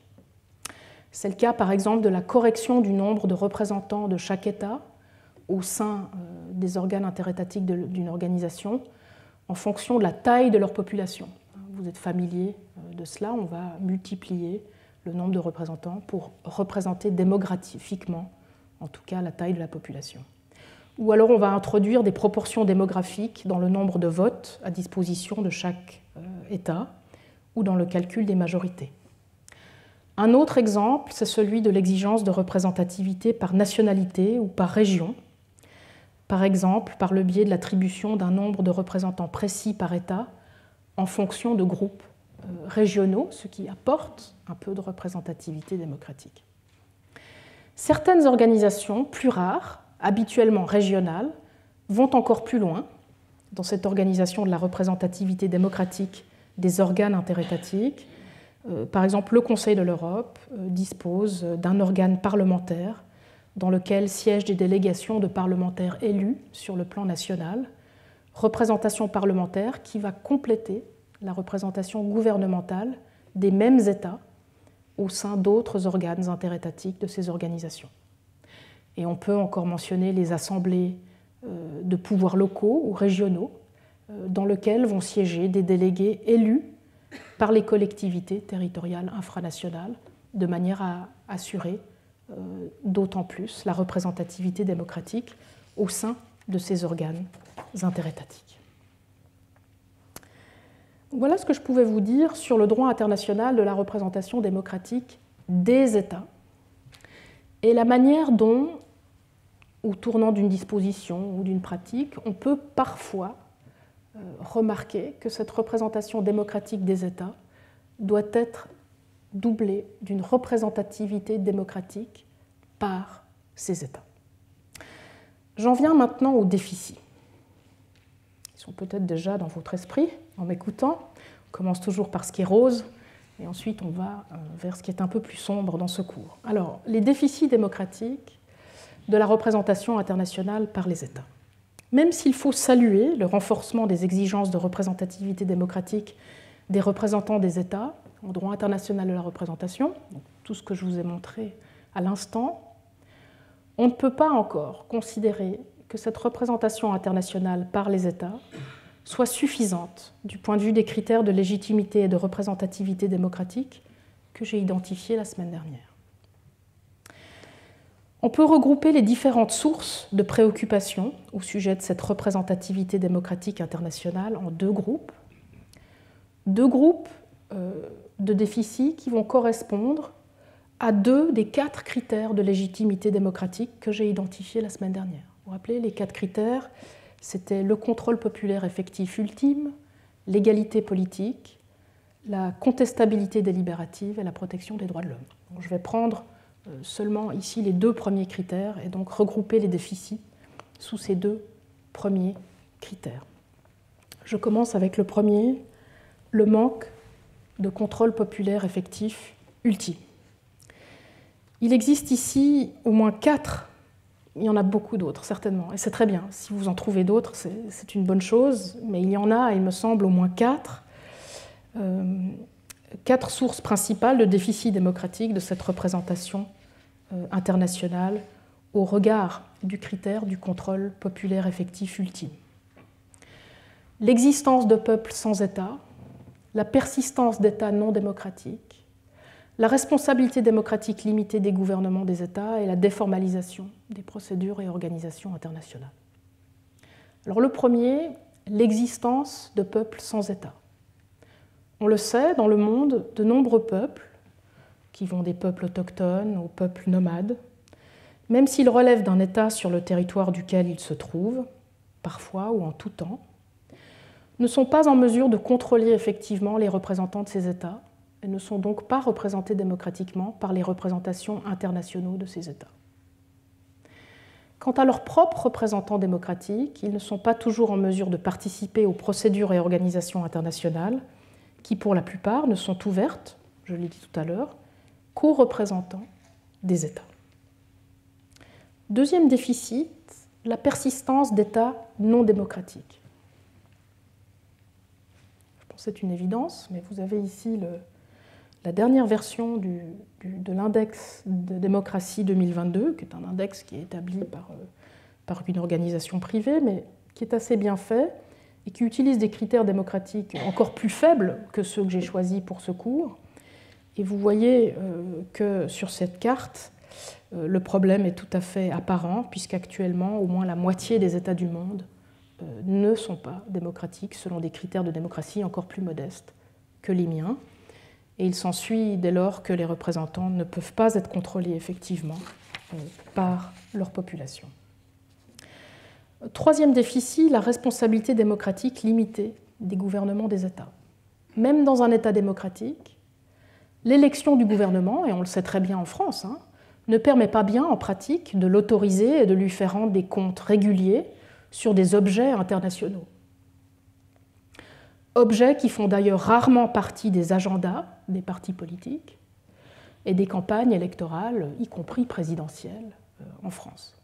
C'est le cas par exemple de la correction du nombre de représentants de chaque État au sein des organes interétatiques d'une organisation en fonction de la taille de leur population. Vous êtes familier de cela, on va multiplier le nombre de représentants pour représenter démographiquement, en tout cas, la taille de la population. Ou alors on va introduire des proportions démographiques dans le nombre de votes à disposition de chaque État ou dans le calcul des majorités. Un autre exemple, c'est celui de l'exigence de représentativité par nationalité ou par région, par exemple par le biais de l'attribution d'un nombre de représentants précis par État en fonction de groupes régionaux, ce qui apporte un peu de représentativité démocratique. Certaines organisations plus rares, habituellement régionales, vont encore plus loin dans cette organisation de la représentativité démocratique des organes interétatiques. Par exemple, le Conseil de l'Europe dispose d'un organe parlementaire dans lequel siègent des délégations de parlementaires élus sur le plan national, représentation parlementaire qui va compléter la représentation gouvernementale des mêmes États au sein d'autres organes interétatiques de ces organisations. Et on peut encore mentionner les assemblées de pouvoirs locaux ou régionaux dans lequel vont siéger des délégués élus par les collectivités territoriales infranationales de manière à assurer d'autant plus la représentativité démocratique au sein de ces organes interétatiques. Voilà ce que je pouvais vous dire sur le droit international de la représentation démocratique des États et la manière dont, au tournant d'une disposition ou d'une pratique, on peut parfois remarquer que cette représentation démocratique des États doit être doublée d'une représentativité démocratique par ces États. J'en viens maintenant aux déficits. Ils sont peut-être déjà dans votre esprit en m'écoutant. On commence toujours par ce qui est rose et ensuite on va vers ce qui est un peu plus sombre dans ce cours. Alors, les déficits démocratiques de la représentation internationale par les États. Même s'il faut saluer le renforcement des exigences de représentativité démocratique des représentants des États en droit international de la représentation, donc tout ce que je vous ai montré à l'instant, on ne peut pas encore considérer que cette représentation internationale par les États soit suffisante du point de vue des critères de légitimité et de représentativité démocratique que j'ai identifiés la semaine dernière. On peut regrouper les différentes sources de préoccupation au sujet de cette représentativité démocratique internationale en deux groupes de déficits qui vont correspondre à 2 des 4 critères de légitimité démocratique que j'ai identifiés la semaine dernière. Vous vous rappelez, les 4 critères, c'était le contrôle populaire effectif ultime, l'égalité politique, la contestabilité délibérative et la protection des droits de l'homme. Donc, je vais prendre seulement ici les 2 premiers critères et donc regrouper les déficits sous ces 2 premiers critères. Je commence avec le premier, le manque de contrôle populaire effectif ultime. Il existe ici au moins 4, il y en a beaucoup d'autres certainement, et c'est très bien. Si vous en trouvez d'autres, c'est une bonne chose, mais il y en a, il me semble, au moins 4 sources principales de déficit démocratique de cette représentation internationale au regard du critère du contrôle populaire effectif ultime. L'existence de peuples sans État, la persistance d'États non démocratiques, la responsabilité démocratique limitée des gouvernements des États et la déformalisation des procédures et organisations internationales. Alors le premier, l'existence de peuples sans État. On le sait, dans le monde, de nombreux peuples, qui vont des peuples autochtones aux peuples nomades, même s'ils relèvent d'un État sur le territoire duquel ils se trouvent, parfois ou en tout temps, ne sont pas en mesure de contrôler effectivement les représentants de ces États et ne sont donc pas représentés démocratiquement par les représentations internationaux de ces États. Quant à leurs propres représentants démocratiques, ils ne sont pas toujours en mesure de participer aux procédures et organisations internationales qui, pour la plupart, ne sont ouvertes, je l'ai dit tout à l'heure, qu'aux représentants des États. Deuxième déficit, la persistance d'États non démocratiques. C'est une évidence, mais vous avez ici la dernière version de l'index de démocratie 2022, qui est un index qui est établi par une organisation privée, mais qui est assez bien fait et qui utilise des critères démocratiques encore plus faibles que ceux que j'ai choisis pour ce cours. Et vous voyez que sur cette carte, le problème est tout à fait apparent, puisqu'actuellement, au moins la moitié des États du monde ne sont pas démocratiques selon des critères de démocratie encore plus modestes que les miens. Et il s'ensuit dès lors que les représentants ne peuvent pas être contrôlés effectivement par leur population. Troisième déficit, la responsabilité démocratique limitée des gouvernements des États. Même dans un État démocratique, l'élection du gouvernement, et on le sait très bien en France, ne permet pas bien en pratique de l'autoriser et de lui faire rendre des comptes réguliers sur des objets internationaux. Objets qui font d'ailleurs rarement partie des agendas des partis politiques et des campagnes électorales, y compris présidentielles, en France.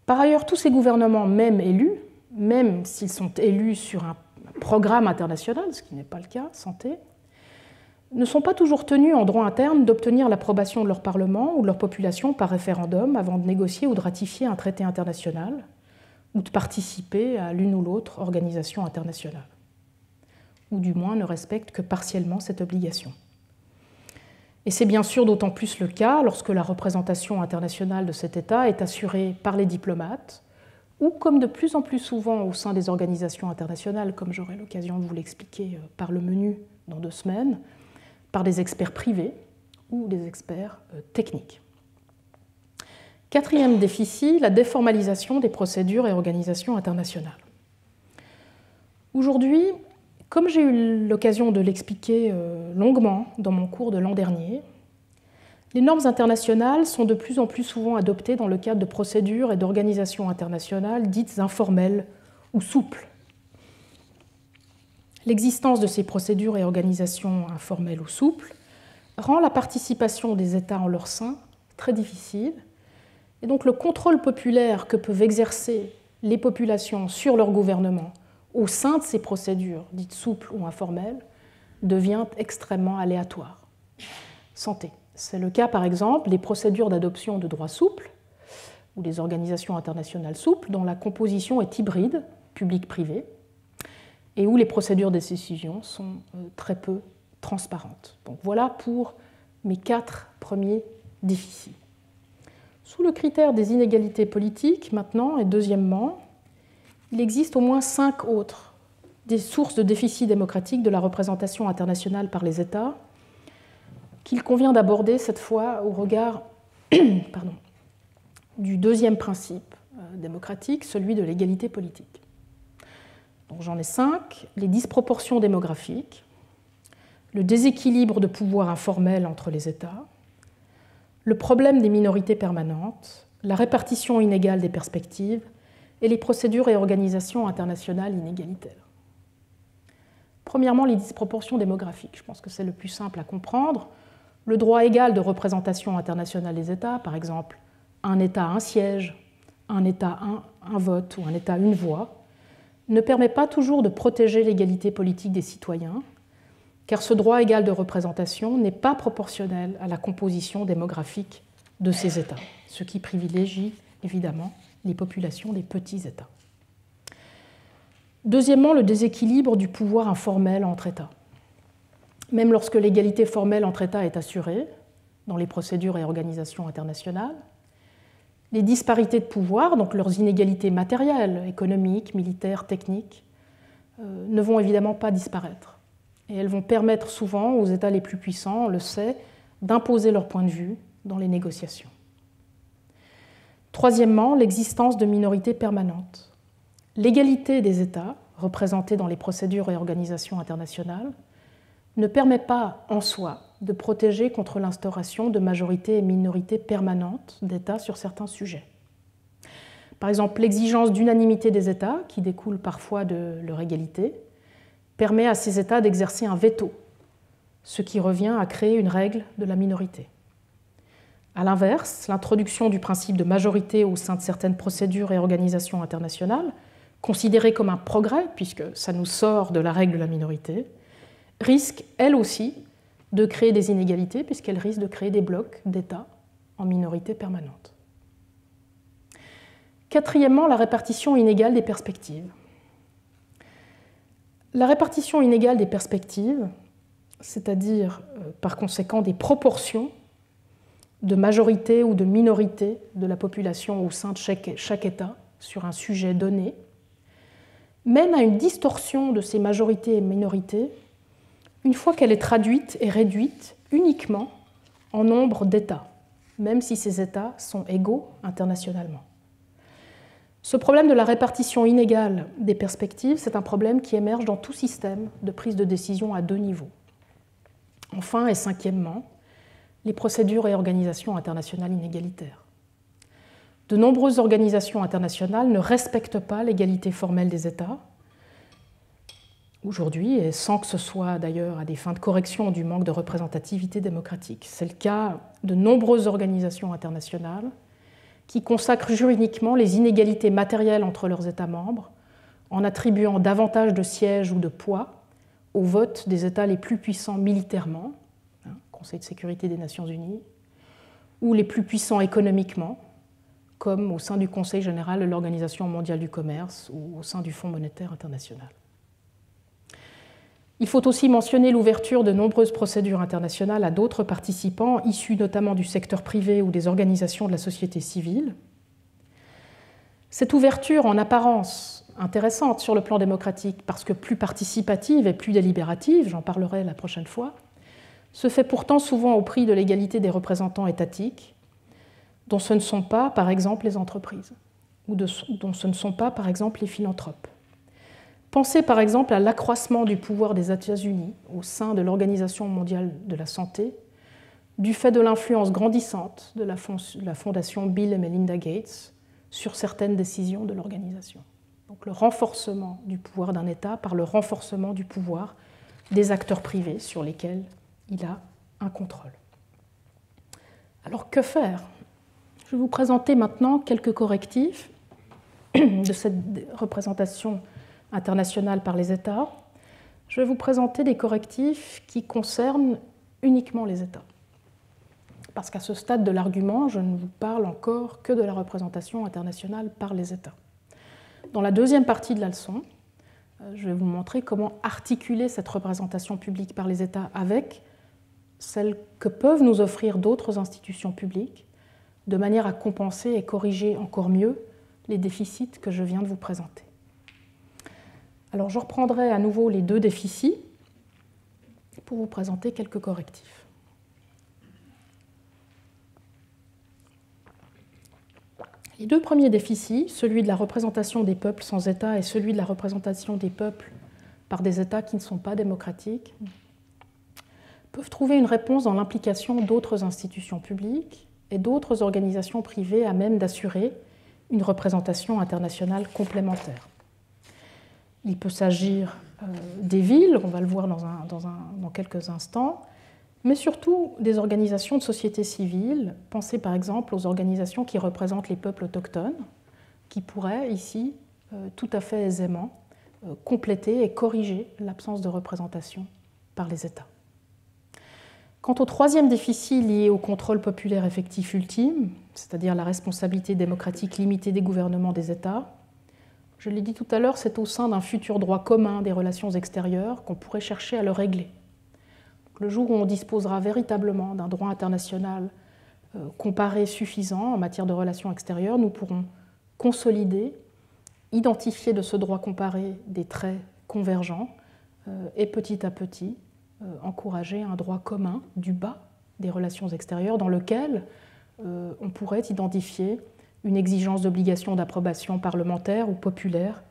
Par ailleurs, tous ces gouvernements, même élus, même s'ils sont élus sur un programme international, ce qui n'est pas le cas, santé, ne sont pas toujours tenus en droit interne d'obtenir l'approbation de leur Parlement ou de leur population par référendum avant de négocier ou de ratifier un traité international, ou de participer à l'une ou l'autre organisation internationale, ou du moins ne respectent que partiellement cette obligation. Et c'est bien sûr d'autant plus le cas lorsque la représentation internationale de cet État est assurée par les diplomates, ou comme de plus en plus souvent au sein des organisations internationales, comme j'aurai l'occasion de vous l'expliquer par le menu dans 2 semaines, par des experts privés ou des experts techniques. 4e déficit, la déformalisation des procédures et organisations internationales. Aujourd'hui, comme j'ai eu l'occasion de l'expliquer longuement dans mon cours de l'an dernier, les normes internationales sont de plus en plus souvent adoptées dans le cadre de procédures et d'organisations internationales dites informelles ou souples. L'existence de ces procédures et organisations informelles ou souples rend la participation des États en leur sein très difficile, et donc le contrôle populaire que peuvent exercer les populations sur leur gouvernement au sein de ces procédures dites souples ou informelles devient extrêmement aléatoire. Santé. C'est le cas, par exemple, des procédures d'adoption de droit souple ou des organisations internationales souples dont la composition est hybride, public-privé, et où les procédures de décision sont très peu transparentes. Donc voilà pour mes 4 premiers déficits. Sous le critère des inégalités politiques, maintenant, et deuxièmement, il existe au moins 5 autres des sources de déficit démocratique de la représentation internationale par les États qu'il convient d'aborder cette fois au regard du 2e principe démocratique, celui de l'égalité politique. Donc j'en ai 5, les disproportions démographiques, le déséquilibre de pouvoir informel entre les États, le problème des minorités permanentes, la répartition inégale des perspectives et les procédures et organisations internationales inégalitaires. Premièrement, les disproportions démographiques. Je pense que c'est le plus simple à comprendre. Le droit égal de représentation internationale des États, par exemple, un État un siège, un État un vote ou un État une voix, ne permet pas toujours de protéger l'égalité politique des citoyens, car ce droit égal de représentation n'est pas proportionnel à la composition démographique de ces États, ce qui privilégie évidemment les populations des petits États. Deuxièmement, le déséquilibre du pouvoir informel entre États. Même lorsque l'égalité formelle entre États est assurée dans les procédures et organisations internationales, les disparités de pouvoir, donc leurs inégalités matérielles, économiques, militaires, techniques, ne vont évidemment pas disparaître. Et elles vont permettre souvent aux États les plus puissants, on le sait, d'imposer leur point de vue dans les négociations. Troisièmement, l'existence de minorités permanentes. L'égalité des États, représentée dans les procédures et organisations internationales, ne permet pas en soi de protéger contre l'instauration de majorités et minorités permanentes d'États sur certains sujets. Par exemple, l'exigence d'unanimité des États, qui découle parfois de leur égalité, permet à ces États d'exercer un veto, ce qui revient à créer une règle de la minorité. A l'inverse, l'introduction du principe de majorité au sein de certaines procédures et organisations internationales, considérée comme un progrès, puisque ça nous sort de la règle de la minorité, risque, elle aussi, de créer des inégalités, puisqu'elle risque de créer des blocs d'États en minorité permanente. Quatrièmement, la répartition inégale des perspectives. La répartition inégale des perspectives, c'est-à-dire par conséquent des proportions de majorité ou de minorité de la population au sein de chaque État sur un sujet donné, mène à une distorsion de ces majorités et minorités une fois qu'elle est traduite et réduite uniquement en nombre d'États, même si ces États sont égaux internationalement. Ce problème de la répartition inégale des perspectives, c'est un problème qui émerge dans tout système de prise de décision à 2 niveaux. Enfin, et cinquièmement, les procédures et organisations internationales inégalitaires. De nombreuses organisations internationales ne respectent pas l'égalité formelle des États, aujourd'hui, et sans que ce soit d'ailleurs à des fins de correction du manque de représentativité démocratique. C'est le cas de nombreuses organisations internationales qui consacrent juridiquement les inégalités matérielles entre leurs États membres en attribuant davantage de sièges ou de poids au vote des États les plus puissants militairement, Conseil de sécurité des Nations Unies, ou les plus puissants économiquement, comme au sein du Conseil général de l'Organisation mondiale du commerce ou au sein du Fonds monétaire international. Il faut aussi mentionner l'ouverture de nombreuses procédures internationales à d'autres participants, issus notamment du secteur privé ou des organisations de la société civile. Cette ouverture, en apparence intéressante sur le plan démocratique, parce que plus participative et plus délibérative, j'en parlerai la prochaine fois, se fait pourtant souvent au prix de l'égalité des représentants étatiques, dont ce ne sont pas, par exemple, les entreprises, ou dont ce ne sont pas, par exemple, les philanthropes. Pensez, par exemple, à l'accroissement du pouvoir des États-Unis au sein de l'Organisation mondiale de la santé, du fait de l'influence grandissante de la fondation Bill et Melinda Gates sur certaines décisions de l'organisation. Donc le renforcement du pouvoir d'un État par le renforcement du pouvoir des acteurs privés sur lesquels il a un contrôle. Alors que faire ? Je vais vous présenter maintenant quelques correctifs de cette représentation internationale par les États. Je vais vous présenter des correctifs qui concernent uniquement les États. Parce qu'à ce stade de l'argument, je ne vous parle encore que de la représentation internationale par les États. Dans la deuxième partie de la leçon, je vais vous montrer comment articuler cette représentation publique par les États avec celle que peuvent nous offrir d'autres institutions publiques, de manière à compenser et corriger encore mieux les déficits que je viens de vous présenter. Alors je reprendrai à nouveau les deux déficits pour vous présenter quelques correctifs. Les deux premiers déficits, celui de la représentation des peuples sans État et celui de la représentation des peuples par des États qui ne sont pas démocratiques, peuvent trouver une réponse dans l'implication d'autres institutions publiques et d'autres organisations privées à même d'assurer une représentation internationale complémentaire. Il peut s'agir des villes, on va le voir dans quelques instants, mais surtout des organisations de société civile. Pensez par exemple aux organisations qui représentent les peuples autochtones, qui pourraient ici tout à fait aisément compléter et corriger l'absence de représentation par les États. Quant au troisième déficit lié au contrôle populaire effectif ultime, c'est-à-dire la responsabilité démocratique limitée des gouvernements des États, je l'ai dit tout à l'heure, c'est au sein d'un futur droit commun des relations extérieures qu'on pourrait chercher à le régler. Le jour où on disposera véritablement d'un droit international comparé suffisant en matière de relations extérieures, nous pourrons consolider, identifier de ce droit comparé des traits convergents et petit à petit encourager un droit commun du bas des relations extérieures dans lequel on pourrait identifier une exigence d'obligation d'approbation parlementaire ou populaire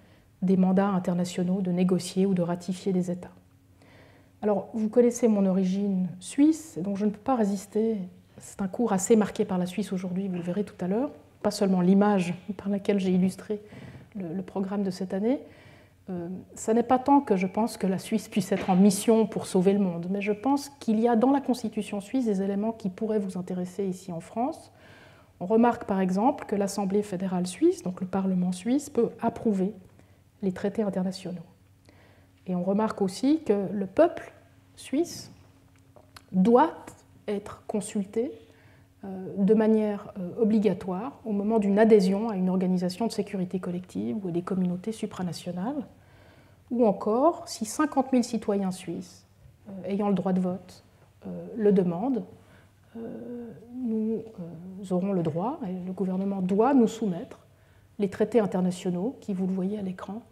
des mandats internationaux de négocier ou de ratifier des États. Alors, vous connaissez mon origine suisse, donc je ne peux pas résister. C'est un cours assez marqué par la Suisse aujourd'hui, vous le verrez tout à l'heure. Pas seulement l'image par laquelle j'ai illustré le programme de cette année. Ça n'est pas tant que je pense que la Suisse puisse être en mission pour sauver le monde, mais je pense qu'il y a dans la Constitution suisse des éléments qui pourraient vous intéresser ici en France. On remarque par exemple que l'Assemblée fédérale suisse, donc le Parlement suisse, peut approuver les traités internationaux. Et on remarque aussi que le peuple suisse doit être consulté de manière obligatoire au moment d'une adhésion à une organisation de sécurité collective ou à des communautés supranationales, ou encore si 50 000 citoyens suisses ayant le droit de vote le demandent, nous aurons le droit, et le gouvernement doit nous soumettre les traités internationaux qui, vous le voyez à l'écran,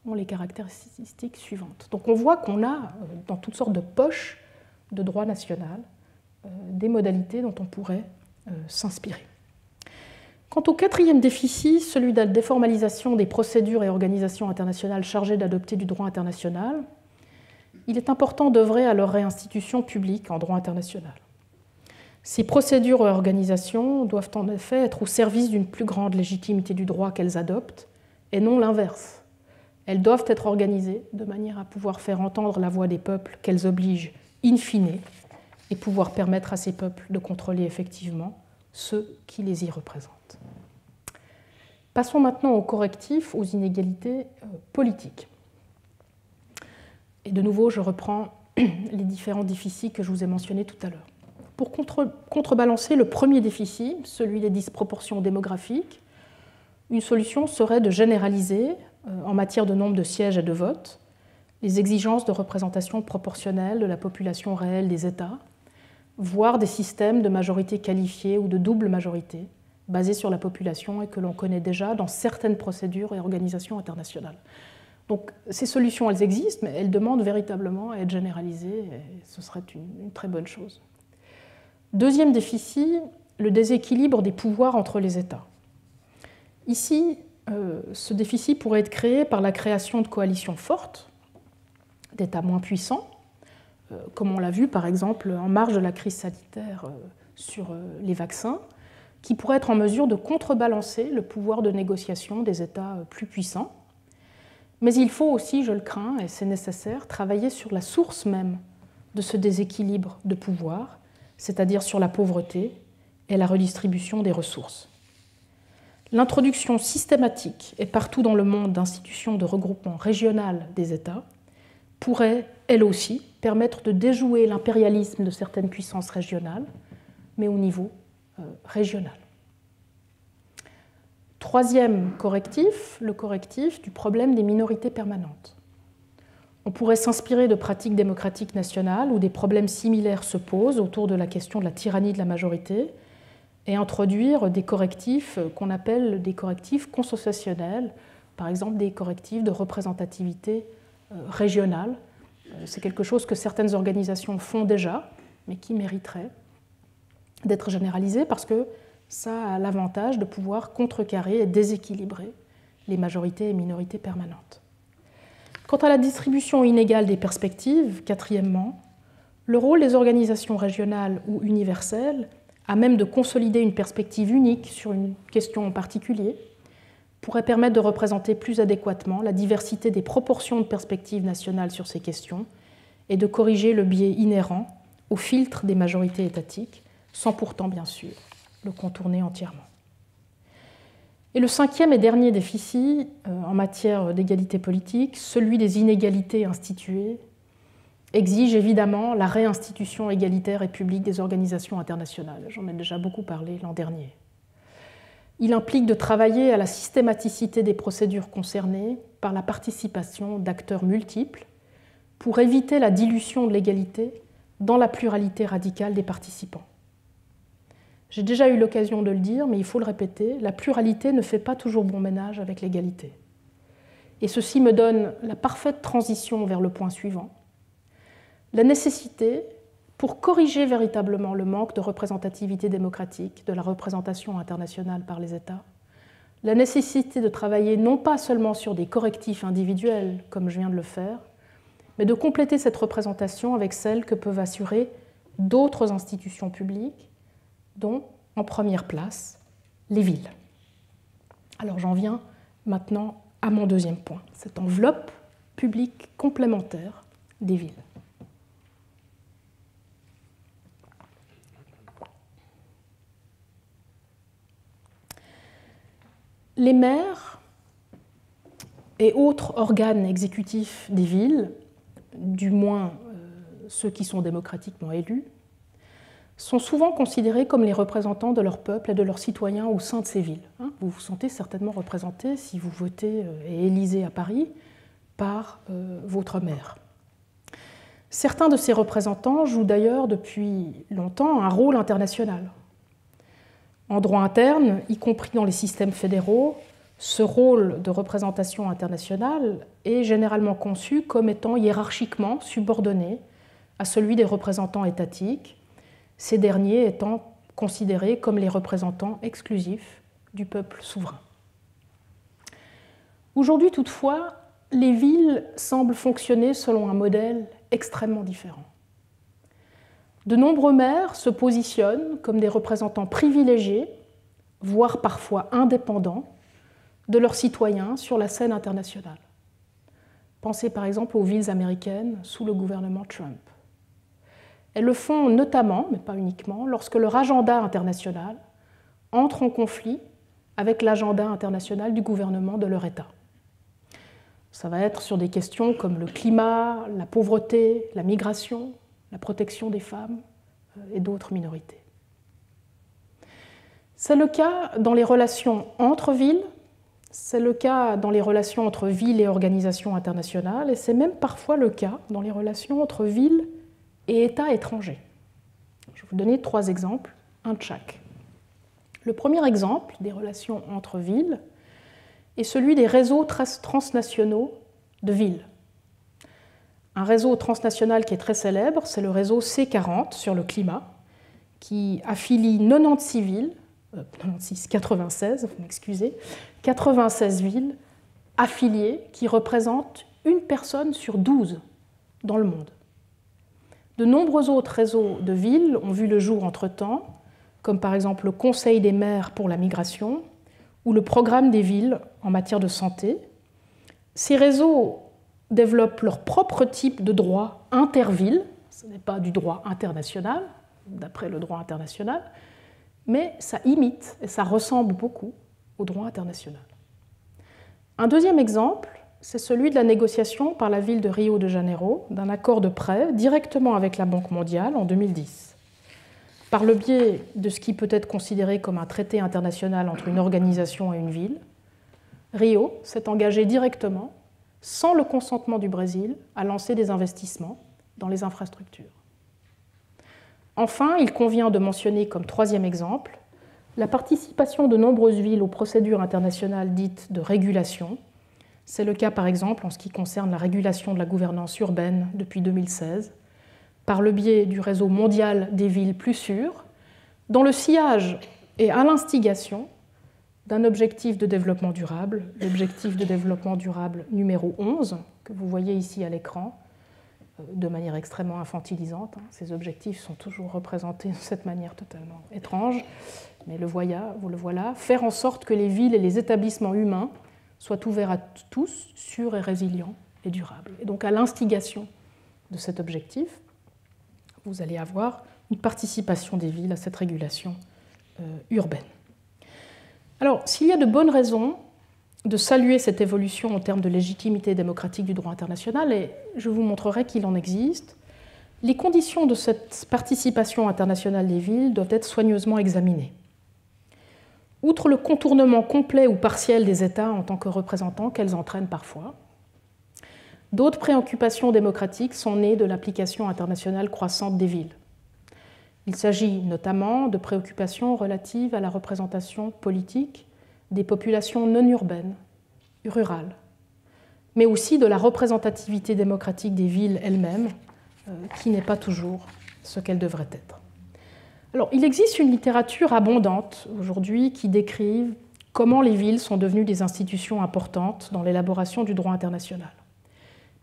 ont les caractéristiques suivantes. Donc on voit qu'on a dans toutes sortes de poches de droit national des modalités dont on pourrait s'inspirer. Quant au quatrième déficit, celui de la déformalisation des procédures et organisations internationales chargées d'adopter du droit international, il est important d'œuvrer à leur réinstitution publique en droit international. Ces procédures et organisations doivent en effet être au service d'une plus grande légitimité du droit qu'elles adoptent, et non l'inverse. Elles doivent être organisées de manière à pouvoir faire entendre la voix des peuples qu'elles obligent in fine et pouvoir permettre à ces peuples de contrôler effectivement ceux qui les y représentent. Passons maintenant aux correctifs, aux inégalités politiques. Et de nouveau, je reprends les différents déficits que je vous ai mentionnés tout à l'heure. Pour contrebalancer le premier déficit, celui des disproportions démographiques, Une solution serait de généraliser, en matière de nombre de sièges et de votes, les exigences de représentation proportionnelle de la population réelle des États, voire des systèmes de majorité qualifiée ou de double majorité, basés sur la population et que l'on connaît déjà dans certaines procédures et organisations internationales. Donc ces solutions, elles existent, mais elles demandent véritablement à être généralisées, et ce serait une très bonne chose. Deuxième déficit, le déséquilibre des pouvoirs entre les États. Ici, ce déficit pourrait être créé par la création de coalitions fortes, d'États moins puissants, comme on l'a vu par exemple en marge de la crise sanitaire sur les vaccins, qui pourraient être en mesure de contrebalancer le pouvoir de négociation des États plus puissants. Mais il faut aussi, je le crains, et c'est nécessaire, travailler sur la source même de ce déséquilibre de pouvoir, c'est-à-dire sur la pauvreté et la redistribution des ressources. L'introduction systématique et partout dans le monde d'institutions de regroupement régional des États pourrait, elle aussi, permettre de déjouer l'impérialisme de certaines puissances régionales, mais au niveau régional. Troisième correctif, le correctif du problème des minorités permanentes. On pourrait s'inspirer de pratiques démocratiques nationales où des problèmes similaires se posent autour de la question de la tyrannie de la majorité et introduire des correctifs qu'on appelle des correctifs consociationnels, par exemple des correctifs de représentativité régionale. C'est quelque chose que certaines organisations font déjà, mais qui mériterait d'être généralisé parce que ça a l'avantage de pouvoir contrecarrer et déséquilibrer les majorités et minorités permanentes. Quant à la distribution inégale des perspectives, quatrièmement, le rôle des organisations régionales ou universelles, à même de consolider une perspective unique sur une question en particulier, pourrait permettre de représenter plus adéquatement la diversité des proportions de perspectives nationales sur ces questions et de corriger le biais inhérent au filtre des majorités étatiques, sans pourtant, bien sûr, le contourner entièrement. Et le cinquième et dernier déficit en matière d'égalité politique, celui des inégalités instituées, exige évidemment la réinstitution égalitaire et publique des organisations internationales. J'en ai déjà beaucoup parlé l'an dernier. Il implique de travailler à la systématicité des procédures concernées par la participation d'acteurs multiples pour éviter la dilution de l'égalité dans la pluralité radicale des participants. J'ai déjà eu l'occasion de le dire, mais il faut le répéter, la pluralité ne fait pas toujours bon ménage avec l'égalité. Et ceci me donne la parfaite transition vers le point suivant. La nécessité, pour corriger véritablement le manque de représentativité démocratique de la représentation internationale par les États, la nécessité de travailler non pas seulement sur des correctifs individuels, comme je viens de le faire, mais de compléter cette représentation avec celle que peuvent assurer d'autres institutions publiques, dont, en première place, les villes. Alors j'en viens maintenant à mon deuxième point, cette enveloppe publique complémentaire des villes. Les maires et autres organes exécutifs des villes, du moins ceux qui sont démocratiquement élus, sont souvent considérés comme les représentants de leur peuple et de leurs citoyens au sein de ces villes. Vous vous sentez certainement représenté, si vous votez et élisez à Paris, par votre maire. Certains de ces représentants jouent d'ailleurs depuis longtemps un rôle international. En droit interne, y compris dans les systèmes fédéraux, ce rôle de représentation internationale est généralement conçu comme étant hiérarchiquement subordonné à celui des représentants étatiques, ces derniers étant considérés comme les représentants exclusifs du peuple souverain. Aujourd'hui, toutefois, les villes semblent fonctionner selon un modèle extrêmement différent. De nombreux maires se positionnent comme des représentants privilégiés, voire parfois indépendants, de leurs citoyens sur la scène internationale. Pensez par exemple aux villes américaines sous le gouvernement Trump. Elles le font notamment, mais pas uniquement, lorsque leur agenda international entre en conflit avec l'agenda international du gouvernement de leur État. Ça va être sur des questions comme le climat, la pauvreté, la migration, la protection des femmes et d'autres minorités. C'est le cas dans les relations entre villes c'est le cas dans les relations entre villes et organisations internationales, et c'est même parfois le cas dans les relations entre villes et États étrangers. Je vais vous donner 3 exemples, un de chaque. Le premier exemple des relations entre villes est celui des réseaux transnationaux de villes. Un réseau transnational qui est très célèbre, c'est le réseau C40 sur le climat, qui affilie 96 villes, 96, vous m'excusez, 96 villes affiliées qui représentent une personne sur 12 dans le monde. De nombreux autres réseaux de villes ont vu le jour entre-temps, comme par exemple le Conseil des maires pour la migration ou le Programme des villes en matière de santé. Ces réseaux développent leur propre type de droit interville, ce n'est pas du droit international, d'après le droit international, mais ça imite et ça ressemble beaucoup au droit international. Un deuxième exemple, c'est celui de la négociation par la ville de Rio de Janeiro d'un accord de prêt directement avec la Banque mondiale en 2010. Par le biais de ce qui peut être considéré comme un traité international entre une organisation et une ville, Rio s'est engagé directement, sans le consentement du Brésil, à lancer des investissements dans les infrastructures. Enfin, il convient de mentionner comme 3e exemple la participation de nombreuses villes aux procédures internationales dites de régulation. C'est le cas par exemple en ce qui concerne la régulation de la gouvernance urbaine depuis 2016, par le biais du réseau mondial des villes plus sûres, dont le sillage est à l'instigation d'un objectif de développement durable, l'objectif de développement durable numéro 11, que vous voyez ici à l'écran, de manière extrêmement infantilisante. Ces objectifs sont toujours représentés de cette manière totalement étrange, mais vous le voilà, faire en sorte que les villes et les établissements humains soient ouverts à tous, sûrs et résilients et durables. Et donc à l'instigation de cet objectif, vous allez avoir une participation des villes à cette régulation urbaine. Alors, s'il y a de bonnes raisons de saluer cette évolution en termes de légitimité démocratique du droit international, et je vous montrerai qu'il en existe, les conditions de cette participation internationale des villes doivent être soigneusement examinées. Outre le contournement complet ou partiel des États en tant que représentants qu'elles entraînent parfois, d'autres préoccupations démocratiques sont nées de l'application internationale croissante des villes. Il s'agit notamment de préoccupations relatives à la représentation politique des populations non urbaines, rurales, mais aussi de la représentativité démocratique des villes elles-mêmes, qui n'est pas toujours ce qu'elle devrait être. Alors, il existe une littérature abondante aujourd'hui qui décrive comment les villes sont devenues des institutions importantes dans l'élaboration du droit international.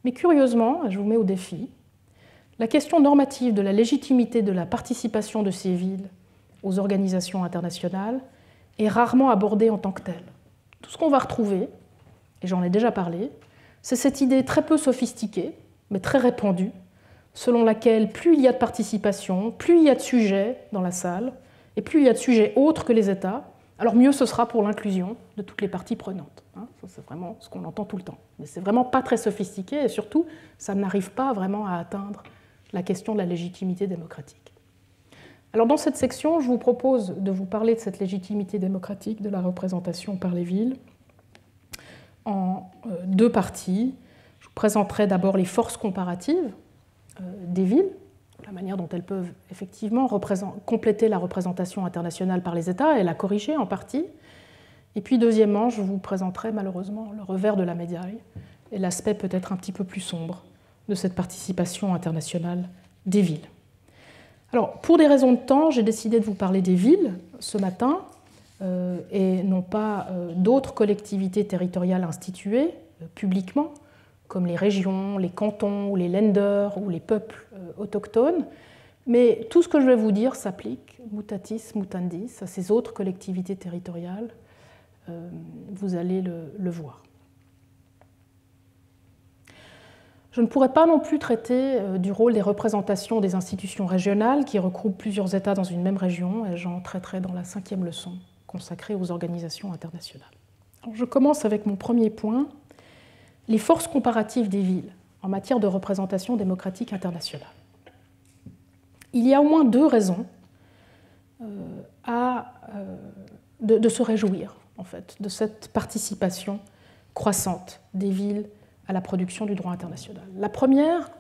Mais curieusement, je vous mets au défi, la question normative de la légitimité de la participation de ces villes aux organisations internationales est rarement abordée en tant que telle. Tout ce qu'on va retrouver, et j'en ai déjà parlé, c'est cette idée très peu sophistiquée, mais très répandue, selon laquelle plus il y a de participation, plus il y a de sujets dans la salle, et plus il y a de sujets autres que les États, alors mieux ce sera pour l'inclusion de toutes les parties prenantes. Ça, c'est vraiment ce qu'on entend tout le temps. Mais c'est vraiment pas très sophistiqué, et surtout, ça n'arrive pas vraiment à atteindre la question de la légitimité démocratique. Alors dans cette section, je vous propose de vous parler de cette légitimité démocratique de la représentation par les villes en 2 parties. Je vous présenterai d'abord les forces comparatives des villes, la manière dont elles peuvent effectivement compléter la représentation internationale par les États et la corriger en partie. Et puis deuxièmement, je vous présenterai malheureusement le revers de la médaille et l'aspect peut-être un petit peu plus sombre de cette participation internationale des villes. Alors, pour des raisons de temps, j'ai décidé de vous parler des villes ce matin et non pas d'autres collectivités territoriales instituées publiquement, comme les régions, les cantons, ou les lenders, ou les peuples autochtones. Mais tout ce que je vais vous dire s'applique, mutatis mutandis, à ces autres collectivités territoriales. Vous allez le voir. Je ne pourrais pas non plus traiter du rôle des représentations des institutions régionales qui regroupent plusieurs États dans une même région, et j'en traiterai dans la 5e leçon consacrée aux organisations internationales. Alors, je commence avec mon premier point, les forces comparatives des villes en matière de représentation démocratique internationale. Il y a au moins 2 raisons de se réjouir en fait, de cette participation croissante des villes à la production du droit international. La première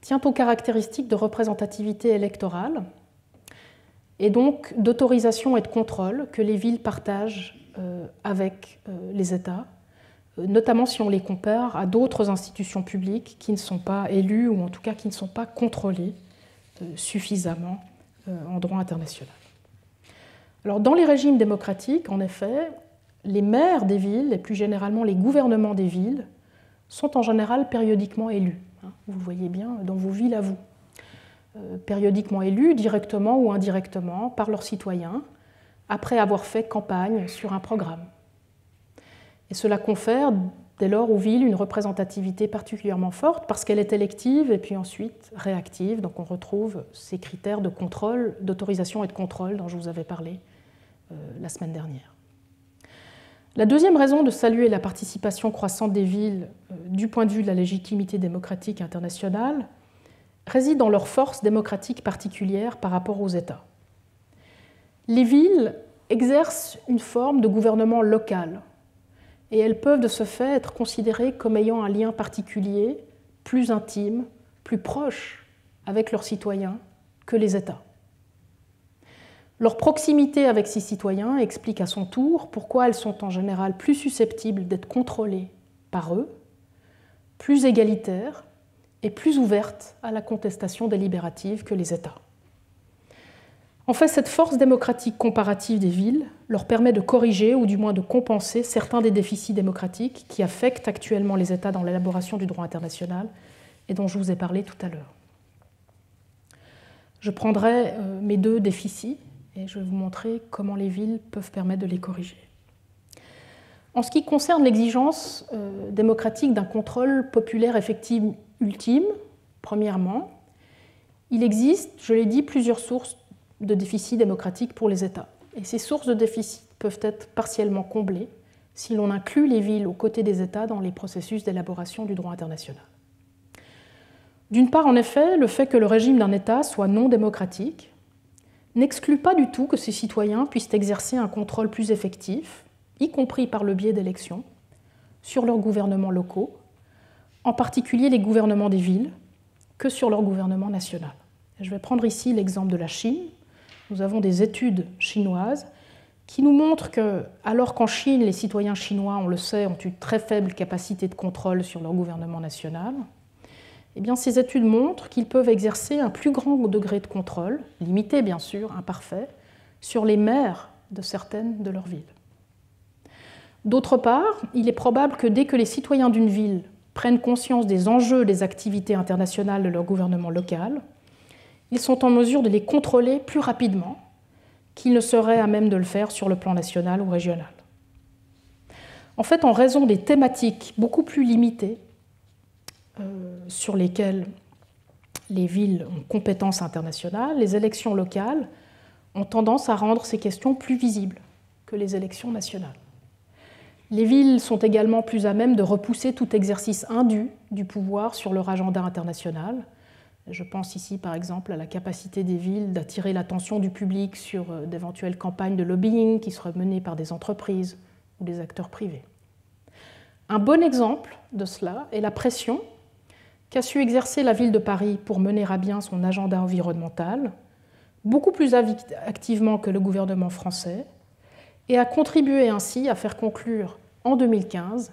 tient aux caractéristiques de représentativité électorale et donc d'autorisation et de contrôle que les villes partagent avec les États, notamment si on les compare à d'autres institutions publiques qui ne sont pas élues ou en tout cas qui ne sont pas contrôlées suffisamment en droit international. Alors, dans les régimes démocratiques, en effet, les maires des villes et plus généralement les gouvernements des villes sont en général périodiquement élus. Vous le voyez bien dans vos villes à vous. Périodiquement élus, directement ou indirectement, par leurs citoyens, après avoir fait campagne sur un programme. Et cela confère dès lors aux villes une représentativité particulièrement forte parce qu'elle est élective et puis ensuite réactive. Donc on retrouve ces critères de contrôle, d'autorisation et de contrôle dont je vous avais parlé la semaine dernière. La deuxième raison de saluer la participation croissante des villes du point de vue de la légitimité démocratique internationale réside dans leur force démocratique particulière par rapport aux États. Les villes exercent une forme de gouvernement local et elles peuvent de ce fait être considérées comme ayant un lien particulier, plus intime, plus proche avec leurs citoyens que les États. Leur proximité avec ces citoyens explique à son tour pourquoi elles sont en général plus susceptibles d'être contrôlées par eux, plus égalitaires et plus ouvertes à la contestation délibérative que les États. En fait, cette force démocratique comparative des villes leur permet de corriger ou du moins de compenser certains des déficits démocratiques qui affectent actuellement les États dans l'élaboration du droit international et dont je vous ai parlé tout à l'heure. Je prendrai mes deux déficits et je vais vous montrer comment les villes peuvent permettre de les corriger. En ce qui concerne l'exigence démocratique d'un contrôle populaire effectif ultime, premièrement, il existe, je l'ai dit, plusieurs sources de déficit démocratique pour les États. Et ces sources de déficit peuvent être partiellement comblées si l'on inclut les villes aux côtés des États dans les processus d'élaboration du droit international. D'une part, en effet, le fait que le régime d'un État soit non démocratique n'exclut pas du tout que ses citoyens puissent exercer un contrôle plus effectif, y compris par le biais d'élections, sur leurs gouvernements locaux, en particulier les gouvernements des villes, que sur leur gouvernement national. Je vais prendre ici l'exemple de la Chine. Nous avons des études chinoises qui nous montrent que, alors qu'en Chine, les citoyens chinois, on le sait, ont une très faible capacité de contrôle sur leur gouvernement national, eh bien, ces études montrent qu'ils peuvent exercer un plus grand degré de contrôle, limité bien sûr, imparfait, sur les maires de certaines de leurs villes. D'autre part, il est probable que dès que les citoyens d'une ville prennent conscience des enjeux des activités internationales de leur gouvernement local, ils sont en mesure de les contrôler plus rapidement qu'ils ne seraient à même de le faire sur le plan national ou régional. En fait, en raison des thématiques beaucoup plus limitées sur lesquelles les villes ont compétence internationale, les élections locales ont tendance à rendre ces questions plus visibles que les élections nationales. Les villes sont également plus à même de repousser tout exercice indu du pouvoir sur leur agenda international. Je pense ici par exemple à la capacité des villes d'attirer l'attention du public sur d'éventuelles campagnes de lobbying qui seraient menées par des entreprises ou des acteurs privés. Un bon exemple de cela est la pression qu'a su exercer la ville de Paris pour mener à bien son agenda environnemental, beaucoup plus activement que le gouvernement français, et a contribué ainsi à faire conclure en 2015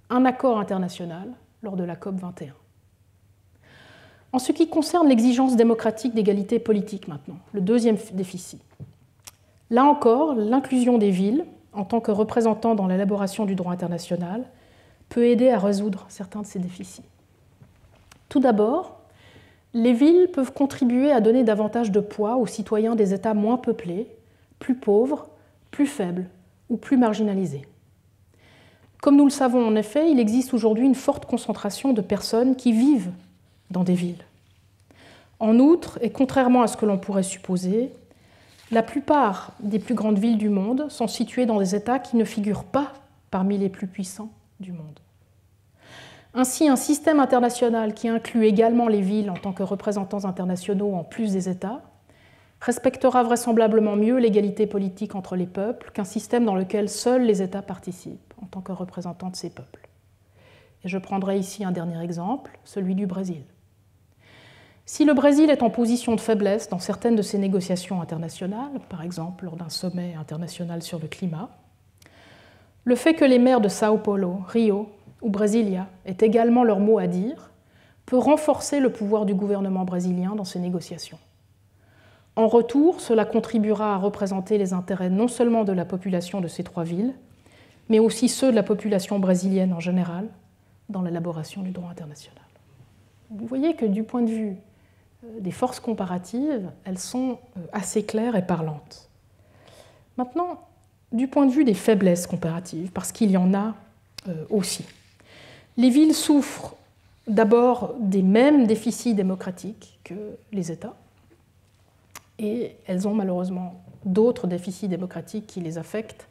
un accord international lors de la COP 21. En ce qui concerne l'exigence démocratique d'égalité politique maintenant, le deuxième déficit. Là encore, l'inclusion des villes, en tant que représentants dans l'élaboration du droit international, peut aider à résoudre certains de ces déficits. Tout d'abord, les villes peuvent contribuer à donner davantage de poids aux citoyens des États moins peuplés, plus pauvres, plus faibles ou plus marginalisés. Comme nous le savons en effet, il existe aujourd'hui une forte concentration de personnes qui vivent dans des villes. En outre, et contrairement à ce que l'on pourrait supposer, la plupart des plus grandes villes du monde sont situées dans des États qui ne figurent pas parmi les plus puissants du monde. Ainsi, un système international qui inclut également les villes en tant que représentants internationaux en plus des États respectera vraisemblablement mieux l'égalité politique entre les peuples qu'un système dans lequel seuls les États participent en tant que représentants de ces peuples. Et je prendrai ici un dernier exemple, celui du Brésil. Si le Brésil est en position de faiblesse dans certaines de ses négociations internationales, par exemple lors d'un sommet international sur le climat, le fait que les maires de Sao Paulo, Rio ou Brasilia aient également leur mot à dire peut renforcer le pouvoir du gouvernement brésilien dans ces négociations. En retour, cela contribuera à représenter les intérêts non seulement de la population de ces trois villes, mais aussi ceux de la population brésilienne en général dans l'élaboration du droit international. Vous voyez que du point de vue des forces comparatives, elles sont assez claires et parlantes. Maintenant, du point de vue des faiblesses comparatives, parce qu'il y en a aussi. Les villes souffrent d'abord des mêmes déficits démocratiques que les États, et elles ont malheureusement d'autres déficits démocratiques qui les affectent,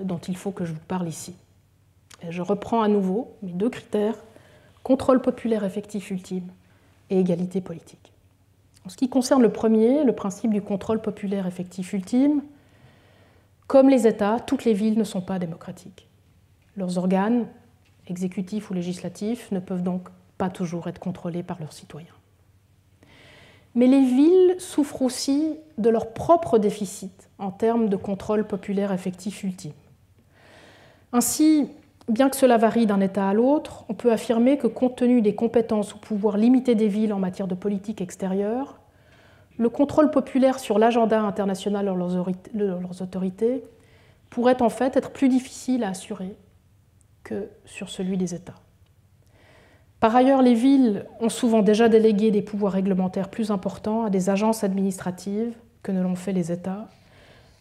dont il faut que je vous parle ici. Et je reprends à nouveau mes deux critères, contrôle populaire effectif ultime et égalité politique. En ce qui concerne le premier, le principe du contrôle populaire effectif ultime, comme les États, toutes les villes ne sont pas démocratiques. Leurs organes, exécutifs ou législatifs, ne peuvent donc pas toujours être contrôlés par leurs citoyens. Mais les villes souffrent aussi de leur propre déficit en termes de contrôle populaire effectif ultime. Ainsi, bien que cela varie d'un État à l'autre, on peut affirmer que compte tenu des compétences ou pouvoirs limités des villes en matière de politique extérieure, le contrôle populaire sur l'agenda international de leurs autorités pourrait en fait être plus difficile à assurer que sur celui des États. Par ailleurs, les villes ont souvent déjà délégué des pouvoirs réglementaires plus importants à des agences administratives que ne l'ont fait les États,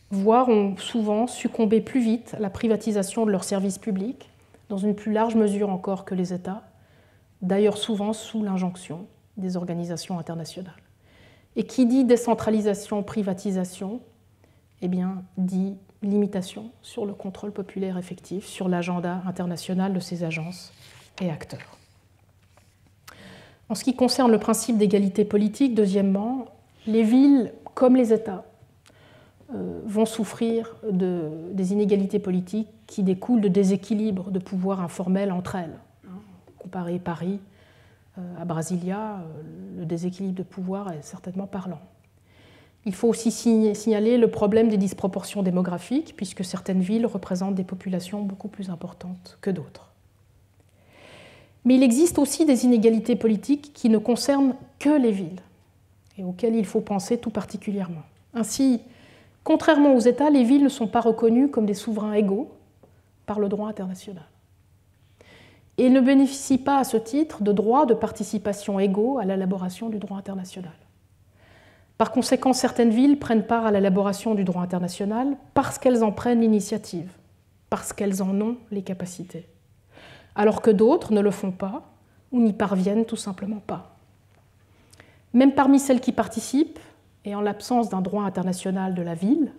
voire ont souvent succombé plus vite à la privatisation de leurs services publics, dans une plus large mesure encore que les États, d'ailleurs souvent sous l'injonction des organisations internationales. Et qui dit décentralisation, privatisation, eh bien, dit limitation sur le contrôle populaire effectif, sur l'agenda international de ces agences et acteurs. En ce qui concerne le principe d'égalité politique, deuxièmement, les villes, comme les États, vont souffrir des inégalités politiques qui découlent de déséquilibres de pouvoir informels entre elles. Comparer Paris à Brasilia, le déséquilibre de pouvoir est certainement parlant. Il faut aussi signaler le problème des disproportions démographiques, puisque certaines villes représentent des populations beaucoup plus importantes que d'autres. Mais il existe aussi des inégalités politiques qui ne concernent que les villes, et auxquelles il faut penser tout particulièrement. Ainsi, contrairement aux États, les villes ne sont pas reconnues comme des souverains égaux par le droit international. Et ne bénéficient pas à ce titre de droits de participation égaux à l'élaboration du droit international. Par conséquent, certaines villes prennent part à l'élaboration du droit international parce qu'elles en prennent l'initiative, parce qu'elles en ont les capacités, alors que d'autres ne le font pas ou n'y parviennent tout simplement pas. Même parmi celles qui participent, et en l'absence d'un droit international de la ville,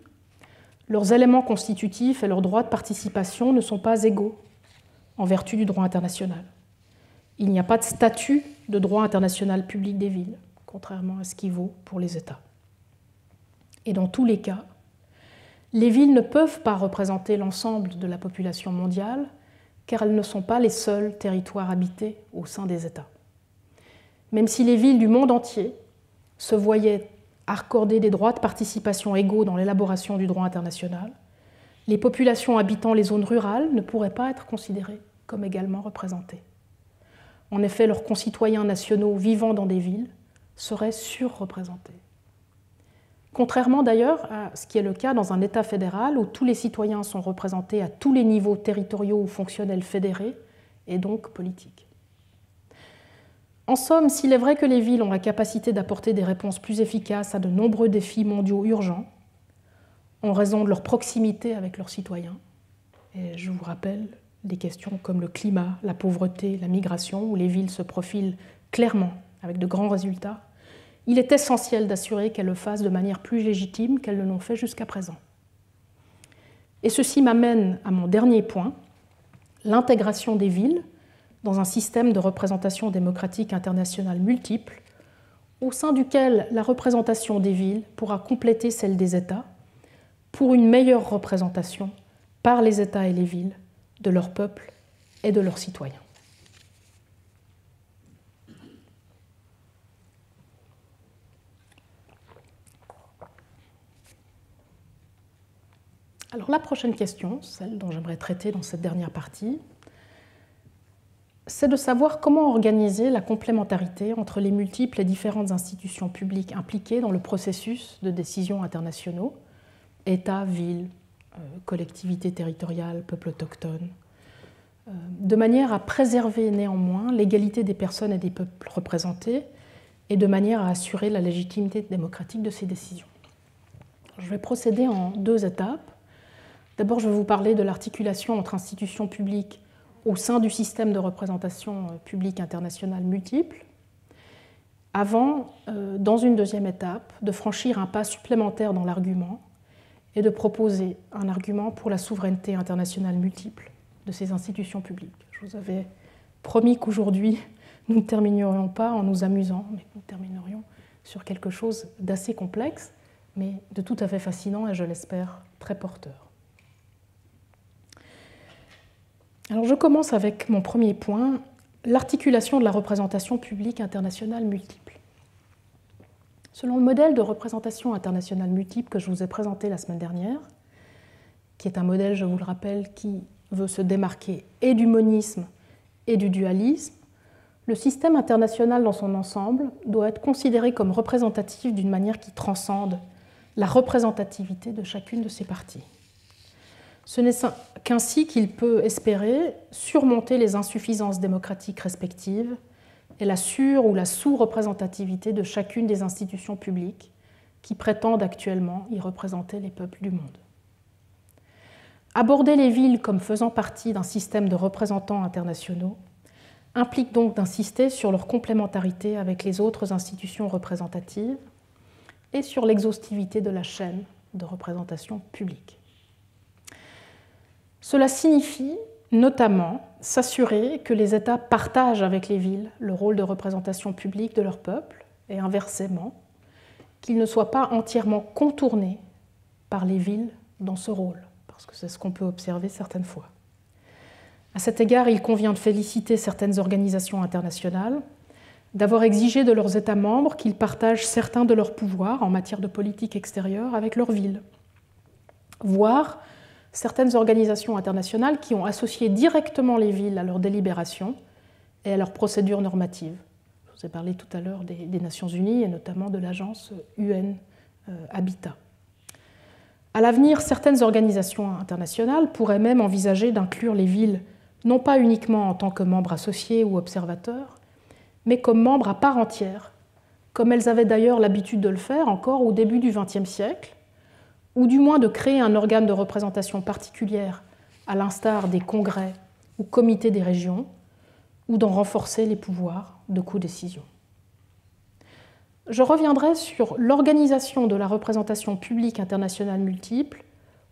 leurs éléments constitutifs et leurs droits de participation ne sont pas égaux en vertu du droit international. Il n'y a pas de statut de droit international public des villes, contrairement à ce qui vaut pour les États. Et dans tous les cas, les villes ne peuvent pas représenter l'ensemble de la population mondiale, car elles ne sont pas les seuls territoires habités au sein des États. Même si les villes du monde entier se voyaient accorder des droits de participation égaux dans l'élaboration du droit international, les populations habitant les zones rurales ne pourraient pas être considérées comme également représentées. En effet, leurs concitoyens nationaux vivant dans des villes seraient surreprésentés. Contrairement d'ailleurs à ce qui est le cas dans un État fédéral où tous les citoyens sont représentés à tous les niveaux territoriaux ou fonctionnels fédérés et donc politiques. En somme, s'il est vrai que les villes ont la capacité d'apporter des réponses plus efficaces à de nombreux défis mondiaux urgents, en raison de leur proximité avec leurs citoyens, et je vous rappelle des questions comme le climat, la pauvreté, la migration, où les villes se profilent clairement avec de grands résultats, il est essentiel d'assurer qu'elles le fassent de manière plus légitime qu'elles ne l'ont fait jusqu'à présent. Et ceci m'amène à mon dernier point, l'intégration des villes dans un système de représentation démocratique internationale multiple, au sein duquel la représentation des villes pourra compléter celle des États pour une meilleure représentation par les États et les villes de leur peuple et de leurs citoyens. Alors la prochaine question, celle dont j'aimerais traiter dans cette dernière partie, c'est de savoir comment organiser la complémentarité entre les multiples et différentes institutions publiques impliquées dans le processus de décision internationaux, États, villes, collectivités territoriales, peuples autochtones, de manière à préserver néanmoins l'égalité des personnes et des peuples représentés et de manière à assurer la légitimité démocratique de ces décisions. Je vais procéder en 2 étapes. D'abord, je vais vous parler de l'articulation entre institutions publiques au sein du système de représentation publique internationale multiple, avant, dans une 2e étape, de franchir un pas supplémentaire dans l'argument et de proposer un argument pour la souveraineté internationale multiple de ces institutions publiques. Je vous avais promis qu'aujourd'hui, nous ne terminerions pas en nous amusant, mais nous terminerions sur quelque chose d'assez complexe, mais de tout à fait fascinant et, je l'espère, très porteur. Alors je commence avec mon premier point, l'articulation de la représentation publique internationale multiple. Selon le modèle de représentation internationale multiple que je vous ai présenté la semaine dernière, qui est un modèle, je vous le rappelle, qui veut se démarquer et du monisme et du dualisme, le système international dans son ensemble doit être considéré comme représentatif d'une manière qui transcende la représentativité de chacune de ses parties. Ce n'est qu'ainsi qu'il peut espérer surmonter les insuffisances démocratiques respectives et la sur- ou la sous-représentativité de chacune des institutions publiques qui prétendent actuellement y représenter les peuples du monde. Aborder les villes comme faisant partie d'un système de représentants internationaux implique donc d'insister sur leur complémentarité avec les autres institutions représentatives et sur l'exhaustivité de la chaîne de représentation publique. Cela signifie notamment s'assurer que les États partagent avec les villes le rôle de représentation publique de leur peuple et inversement, qu'ils ne soient pas entièrement contournés par les villes dans ce rôle, parce que c'est ce qu'on peut observer certaines fois. À cet égard, il convient de féliciter certaines organisations internationales d'avoir exigé de leurs États membres qu'ils partagent certains de leurs pouvoirs en matière de politique extérieure avec leurs villes, voire certaines organisations internationales qui ont associé directement les villes à leurs délibérations et à leurs procédures normatives. Je vous ai parlé tout à l'heure des Nations Unies et notamment de l'agence UN Habitat. À l'avenir, certaines organisations internationales pourraient même envisager d'inclure les villes non pas uniquement en tant que membres associés ou observateurs, mais comme membres à part entière, comme elles avaient d'ailleurs l'habitude de le faire encore au début du XXe siècle, ou du moins de créer un organe de représentation particulière, à l'instar des congrès ou comités des régions, ou d'en renforcer les pouvoirs de codécision. Je reviendrai sur l'organisation de la représentation publique internationale multiple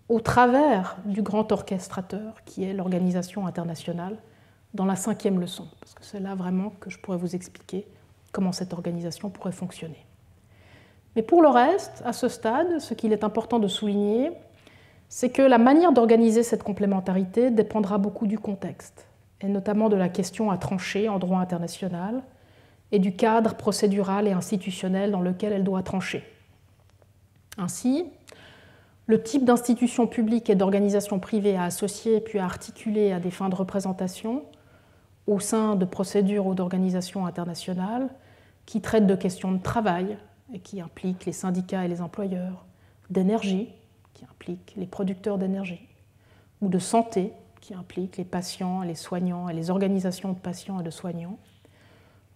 au travers du grand orchestrateur qui est l'organisation internationale dans la 5e leçon, parce que c'est là vraiment que je pourrais vous expliquer comment cette organisation pourrait fonctionner. Mais pour le reste, à ce stade, ce qu'il est important de souligner, c'est que la manière d'organiser cette complémentarité dépendra beaucoup du contexte, et notamment de la question à trancher en droit international et du cadre procédural et institutionnel dans lequel elle doit trancher. Ainsi, le type d'institution publique et d'organisation privée à associer puis à articuler à des fins de représentation au sein de procédures ou d'organisations internationales qui traitent de questions de travail et qui impliquent les syndicats et les employeurs, d'énergie, qui impliquent les producteurs d'énergie, ou de santé, qui impliquent les patients, les soignants et les organisations de patients et de soignants,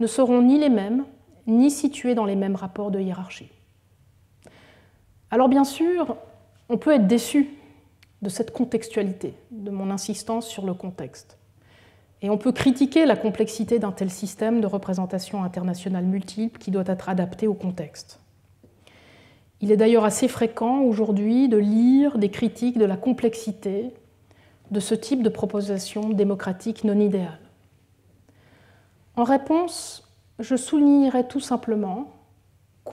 ne seront ni les mêmes, ni situés dans les mêmes rapports de hiérarchie. Alors bien sûr, on peut être déçu de cette contextualité, de mon insistance sur le contexte. Et on peut critiquer la complexité d'un tel système de représentation internationale multiple qui doit être adapté au contexte. Il est d'ailleurs assez fréquent aujourd'hui de lire des critiques de la complexité de ce type de proposition démocratique non idéale. En réponse, je soulignerai tout simplement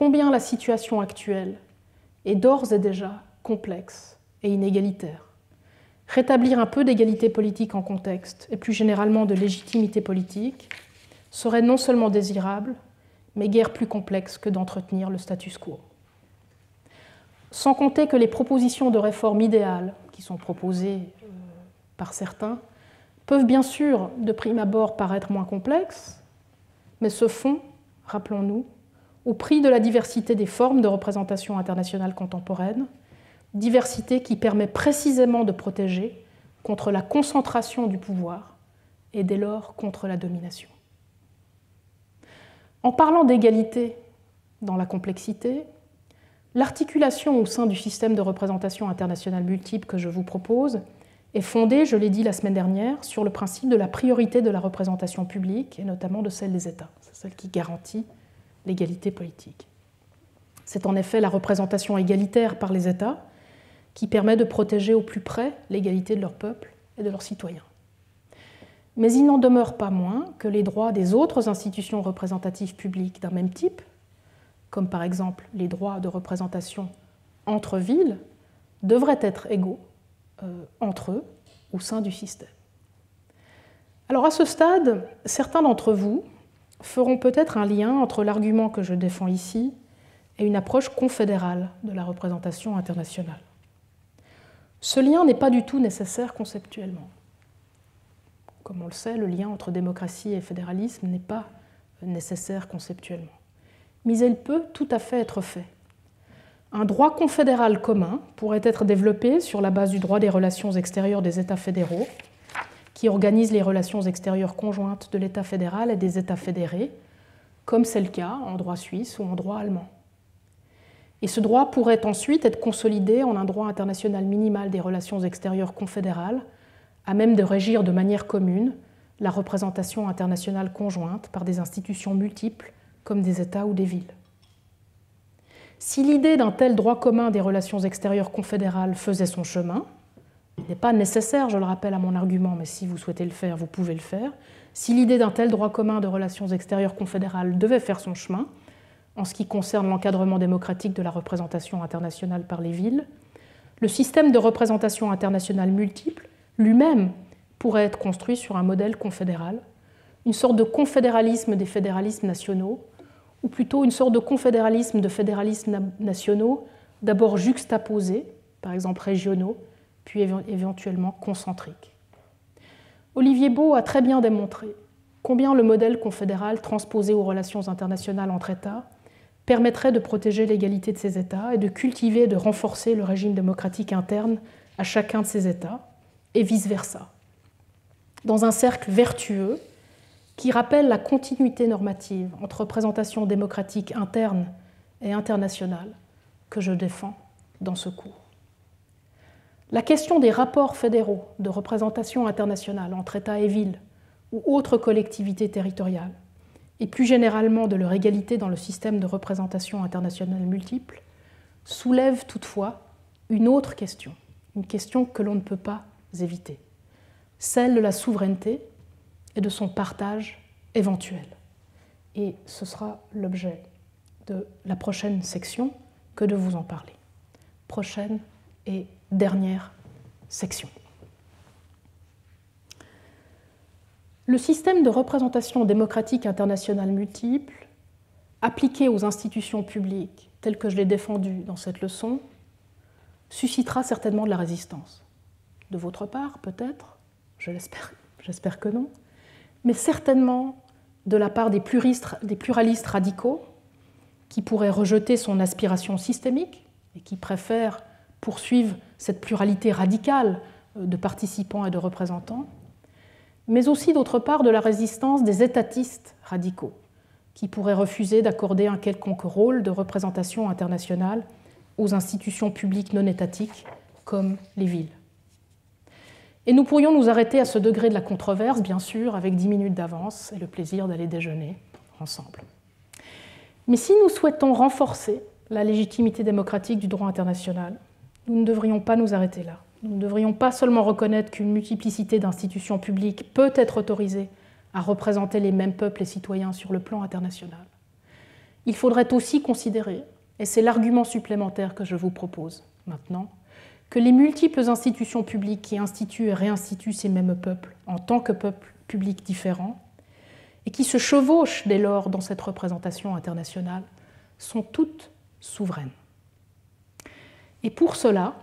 combien la situation actuelle est d'ores et déjà complexe et inégalitaire. Rétablir un peu d'égalité politique en contexte, et plus généralement de légitimité politique, serait non seulement désirable, mais guère plus complexe que d'entretenir le status quo. Sans compter que les propositions de réforme idéales qui sont proposées par certains peuvent bien sûr de prime abord paraître moins complexes, mais se font, rappelons-nous, au prix de la diversité des formes de représentation internationale contemporaine, diversité qui permet précisément de protéger contre la concentration du pouvoir et dès lors contre la domination. En parlant d'égalité dans la complexité, l'articulation au sein du système de représentation internationale multiple que je vous propose est fondée, je l'ai dit la semaine dernière, sur le principe de la priorité de la représentation publique et notamment de celle des États. C'est celle qui garantit l'égalité politique. C'est en effet la représentation égalitaire par les États qui permet de protéger au plus près l'égalité de leur peuple et de leurs citoyens. Mais il n'en demeure pas moins que les droits des autres institutions représentatives publiques d'un même type, comme par exemple les droits de représentation entre villes, devraient être égaux entre eux au sein du système. Alors à ce stade, certains d'entre vous feront peut-être un lien entre l'argument que je défends ici et une approche confédérale de la représentation internationale. Ce lien n'est pas du tout nécessaire conceptuellement. Comme on le sait, le lien entre démocratie et fédéralisme n'est pas nécessaire conceptuellement. Mais il peut tout à fait être fait. Un droit confédéral commun pourrait être développé sur la base du droit des relations extérieures des États fédéraux, qui organise les relations extérieures conjointes de l'État fédéral et des États fédérés, comme c'est le cas en droit suisse ou en droit allemand. Et ce droit pourrait ensuite être consolidé en un droit international minimal des relations extérieures confédérales, à même de régir de manière commune la représentation internationale conjointe par des institutions multiples comme des États ou des villes. Si l'idée d'un tel droit commun des relations extérieures confédérales faisait son chemin, il n'est pas nécessaire, je le rappelle à mon argument, mais si vous souhaitez le faire, vous pouvez le faire, si l'idée d'un tel droit commun de relations extérieures confédérales devait faire son chemin, en ce qui concerne l'encadrement démocratique de la représentation internationale par les villes, le système de représentation internationale multiple lui-même pourrait être construit sur un modèle confédéral, une sorte de confédéralisme des fédéralismes nationaux, ou plutôt une sorte de confédéralisme de fédéralismes nationaux, d'abord juxtaposés, par exemple régionaux, puis éventuellement concentriques. Olivier Beau a très bien démontré combien le modèle confédéral transposé aux relations internationales entre États permettrait de protéger l'égalité de ces États et de cultiver et de renforcer le régime démocratique interne à chacun de ces États, et vice-versa, dans un cercle vertueux qui rappelle la continuité normative entre représentation démocratique interne et internationale que je défends dans ce cours. La question des rapports fédéraux de représentation internationale entre États et villes ou autres collectivités territoriales, et plus généralement de leur égalité dans le système de représentation internationale multiple, soulève toutefois une autre question, une question que l'on ne peut pas éviter, celle de la souveraineté et de son partage éventuel. Et ce sera l'objet de la prochaine section que de vous en parler. Prochaine et dernière section. Le système de représentation démocratique internationale multiple, appliqué aux institutions publiques tel que je l'ai défendu dans cette leçon, suscitera certainement de la résistance. De votre part, peut-être, j'espère que non, mais certainement de la part des pluralistes radicaux qui pourraient rejeter son aspiration systémique et qui préfèrent poursuivre cette pluralité radicale de participants et de représentants, mais aussi d'autre part de la résistance des étatistes radicaux qui pourraient refuser d'accorder un quelconque rôle de représentation internationale aux institutions publiques non étatiques comme les villes. Et nous pourrions nous arrêter à ce degré de la controverse, bien sûr, avec 10 minutes d'avance et le plaisir d'aller déjeuner ensemble. Mais si nous souhaitons renforcer la légitimité démocratique du droit international, nous ne devrions pas nous arrêter là. Nous ne devrions pas seulement reconnaître qu'une multiplicité d'institutions publiques peut être autorisée à représenter les mêmes peuples et citoyens sur le plan international, il faudrait aussi considérer, et c'est l'argument supplémentaire que je vous propose maintenant, que les multiples institutions publiques qui instituent et réinstituent ces mêmes peuples en tant que peuples publics différents, et qui se chevauchent dès lors dans cette représentation internationale, sont toutes souveraines. Et pour cela,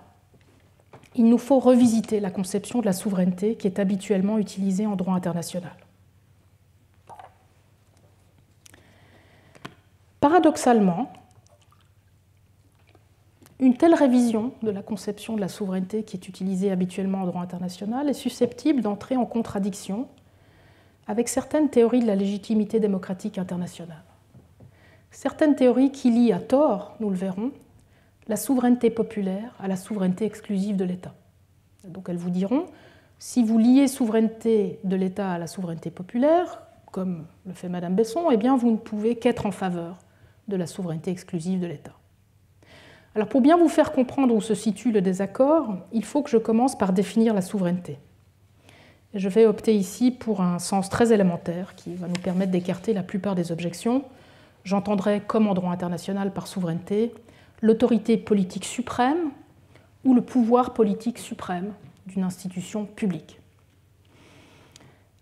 il nous faut revisiter la conception de la souveraineté qui est habituellement utilisée en droit international. Paradoxalement, une telle révision de la conception de la souveraineté qui est utilisée habituellement en droit international est susceptible d'entrer en contradiction avec certaines théories de la légitimité démocratique internationale. Certaines théories qui lient à tort, nous le verrons, la souveraineté populaire à la souveraineté exclusive de l'État. Donc elles vous diront, si vous liez souveraineté de l'État à la souveraineté populaire, comme le fait Madame Besson, eh bien vous ne pouvez qu'être en faveur de la souveraineté exclusive de l'État. Alors pour bien vous faire comprendre où se situe le désaccord, il faut que je commence par définir la souveraineté. Et je vais opter ici pour un sens très élémentaire qui va nous permettre d'écarter la plupart des objections. J'entendrai, comme en droit international par souveraineté, l'autorité politique suprême ou le pouvoir politique suprême d'une institution publique.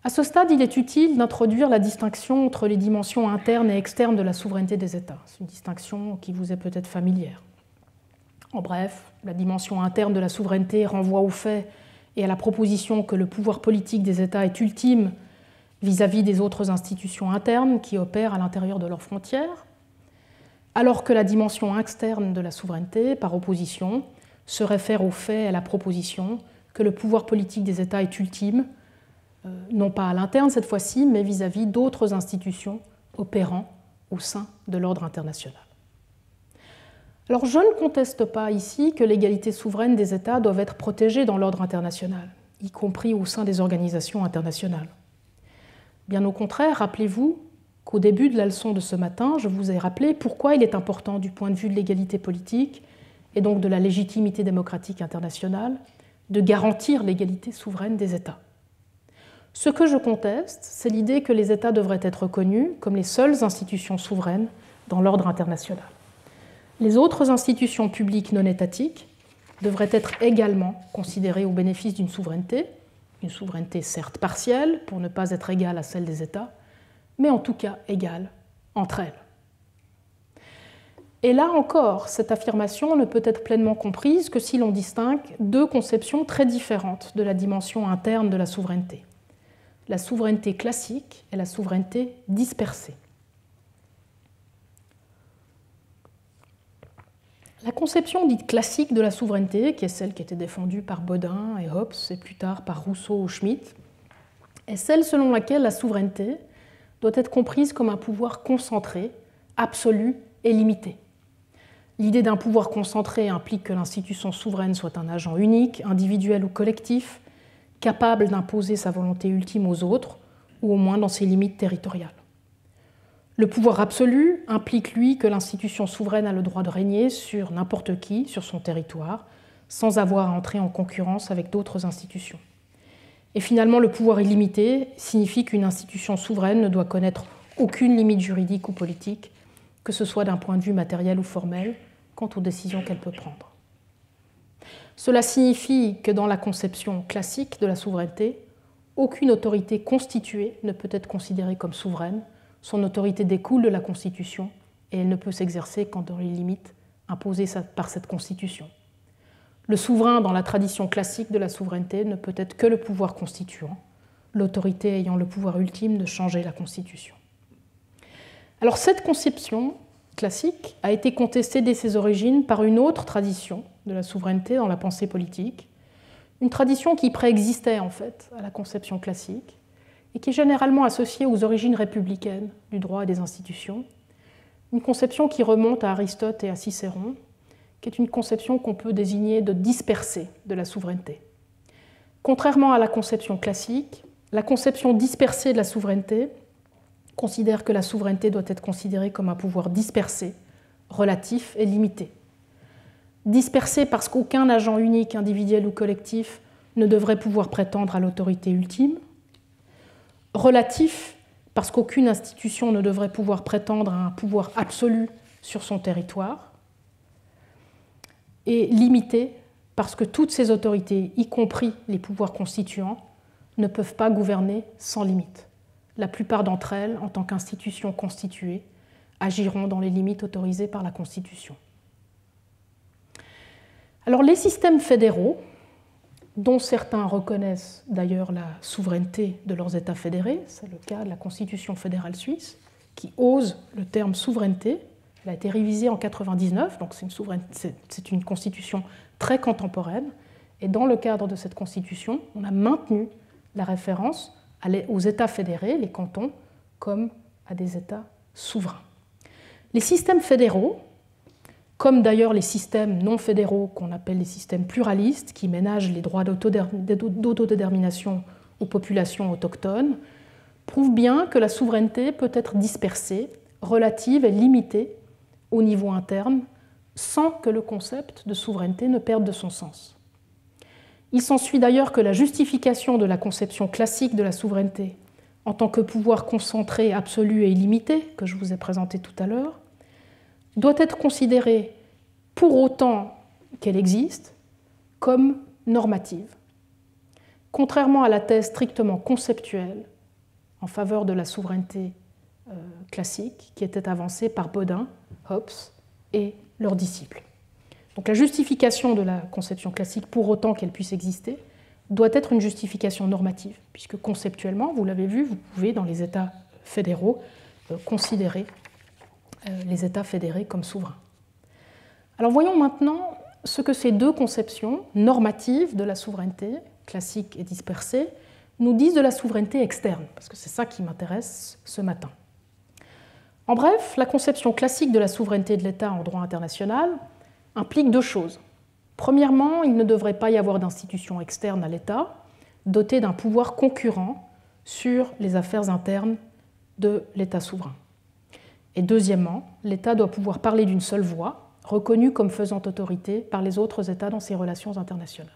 À ce stade, il est utile d'introduire la distinction entre les dimensions internes et externes de la souveraineté des États. C'est une distinction qui vous est peut-être familière. En bref, la dimension interne de la souveraineté renvoie au fait et à la proposition que le pouvoir politique des États est ultime vis-à-vis des autres institutions internes qui opèrent à l'intérieur de leurs frontières, alors que la dimension externe de la souveraineté, par opposition, se réfère au fait et à la proposition que le pouvoir politique des États est ultime, non pas à l'interne cette fois-ci, mais vis-à-vis d'autres institutions opérant au sein de l'ordre international. Alors je ne conteste pas ici que l'égalité souveraine des États doive être protégée dans l'ordre international, y compris au sein des organisations internationales. Bien au contraire, rappelez-vous qu'au début de la leçon de ce matin, je vous ai rappelé pourquoi il est important du point de vue de l'égalité politique et donc de la légitimité démocratique internationale de garantir l'égalité souveraine des États. Ce que je conteste, c'est l'idée que les États devraient être reconnus comme les seules institutions souveraines dans l'ordre international. Les autres institutions publiques non étatiques devraient être également considérées au bénéfice d'une souveraineté certes partielle, pour ne pas être égale à celle des États, mais en tout cas égale entre elles. Et là encore, cette affirmation ne peut être pleinement comprise que si l'on distingue deux conceptions très différentes de la dimension interne de la souveraineté. La souveraineté classique et la souveraineté dispersée. La conception dite classique de la souveraineté, qui est celle qui était défendue par Bodin et Hobbes et plus tard par Rousseau ou Schmitt, est celle selon laquelle la souveraineté doit être comprise comme un pouvoir concentré, absolu et limité. L'idée d'un pouvoir concentré implique que l'institution souveraine soit un agent unique, individuel ou collectif, capable d'imposer sa volonté ultime aux autres, ou au moins dans ses limites territoriales. Le pouvoir absolu implique, lui, que l'institution souveraine a le droit de régner sur n'importe qui, sur son territoire, sans avoir à entrer en concurrence avec d'autres institutions. Et finalement, le pouvoir illimité signifie qu'une institution souveraine ne doit connaître aucune limite juridique ou politique, que ce soit d'un point de vue matériel ou formel, quant aux décisions qu'elle peut prendre. Cela signifie que dans la conception classique de la souveraineté, aucune autorité constituée ne peut être considérée comme souveraine. Son autorité découle de la Constitution et elle ne peut s'exercer qu'en dans les limites imposées par cette Constitution. Le souverain, dans la tradition classique de la souveraineté, ne peut être que le pouvoir constituant, l'autorité ayant le pouvoir ultime de changer la Constitution. Alors cette conception classique a été contestée dès ses origines par une autre tradition de la souveraineté dans la pensée politique, une tradition qui préexistait en fait à la conception classique, et qui est généralement associée aux origines républicaines du droit et des institutions, une conception qui remonte à Aristote et à Cicéron, qui est une conception qu'on peut désigner de dispersée de la souveraineté. Contrairement à la conception classique, la conception dispersée de la souveraineté considère que la souveraineté doit être considérée comme un pouvoir dispersé, relatif et limité. Dispersé parce qu'aucun agent unique, individuel ou collectif ne devrait pouvoir prétendre à l'autorité ultime. Relatif parce qu'aucune institution ne devrait pouvoir prétendre à un pouvoir absolu sur son territoire, et limitée parce que toutes ces autorités, y compris les pouvoirs constituants, ne peuvent pas gouverner sans limite. La plupart d'entre elles, en tant qu'institutions constituées, agiront dans les limites autorisées par la Constitution. Alors les systèmes fédéraux, dont certains reconnaissent d'ailleurs la souveraineté de leurs États fédérés, c'est le cas de la Constitution fédérale suisse, qui ose le terme souveraineté. Elle a été révisée en 1999, donc c'est une constitution très contemporaine. Et dans le cadre de cette constitution, on a maintenu la référence aux États fédérés, les cantons, comme à des États souverains. Les systèmes fédéraux, comme d'ailleurs les systèmes non fédéraux qu'on appelle les systèmes pluralistes, qui ménagent les droits d'autodétermination aux populations autochtones, prouvent bien que la souveraineté peut être dispersée, relative et limitée au niveau interne, sans que le concept de souveraineté ne perde de son sens. Il s'ensuit d'ailleurs que la justification de la conception classique de la souveraineté en tant que pouvoir concentré, absolu et illimité, que je vous ai présenté tout à l'heure, doit être considérée, pour autant qu'elle existe, comme normative, contrairement à la thèse strictement conceptuelle en faveur de la souveraineté classique qui était avancée par Bodin, Hobbes et leurs disciples. Donc la justification de la conception classique, pour autant qu'elle puisse exister, doit être une justification normative, puisque conceptuellement, vous l'avez vu, vous pouvez, dans les États fédéraux, considérer les États fédérés comme souverains. Alors voyons maintenant ce que ces deux conceptions normatives de la souveraineté, classique et dispersée, nous disent de la souveraineté externe, parce que c'est ça qui m'intéresse ce matin. En bref, la conception classique de la souveraineté de l'État en droit international implique deux choses. Premièrement, il ne devrait pas y avoir d'institution externe à l'État dotée d'un pouvoir concurrent sur les affaires internes de l'État souverain. Et deuxièmement, l'État doit pouvoir parler d'une seule voix, reconnue comme faisant autorité par les autres États dans ses relations internationales.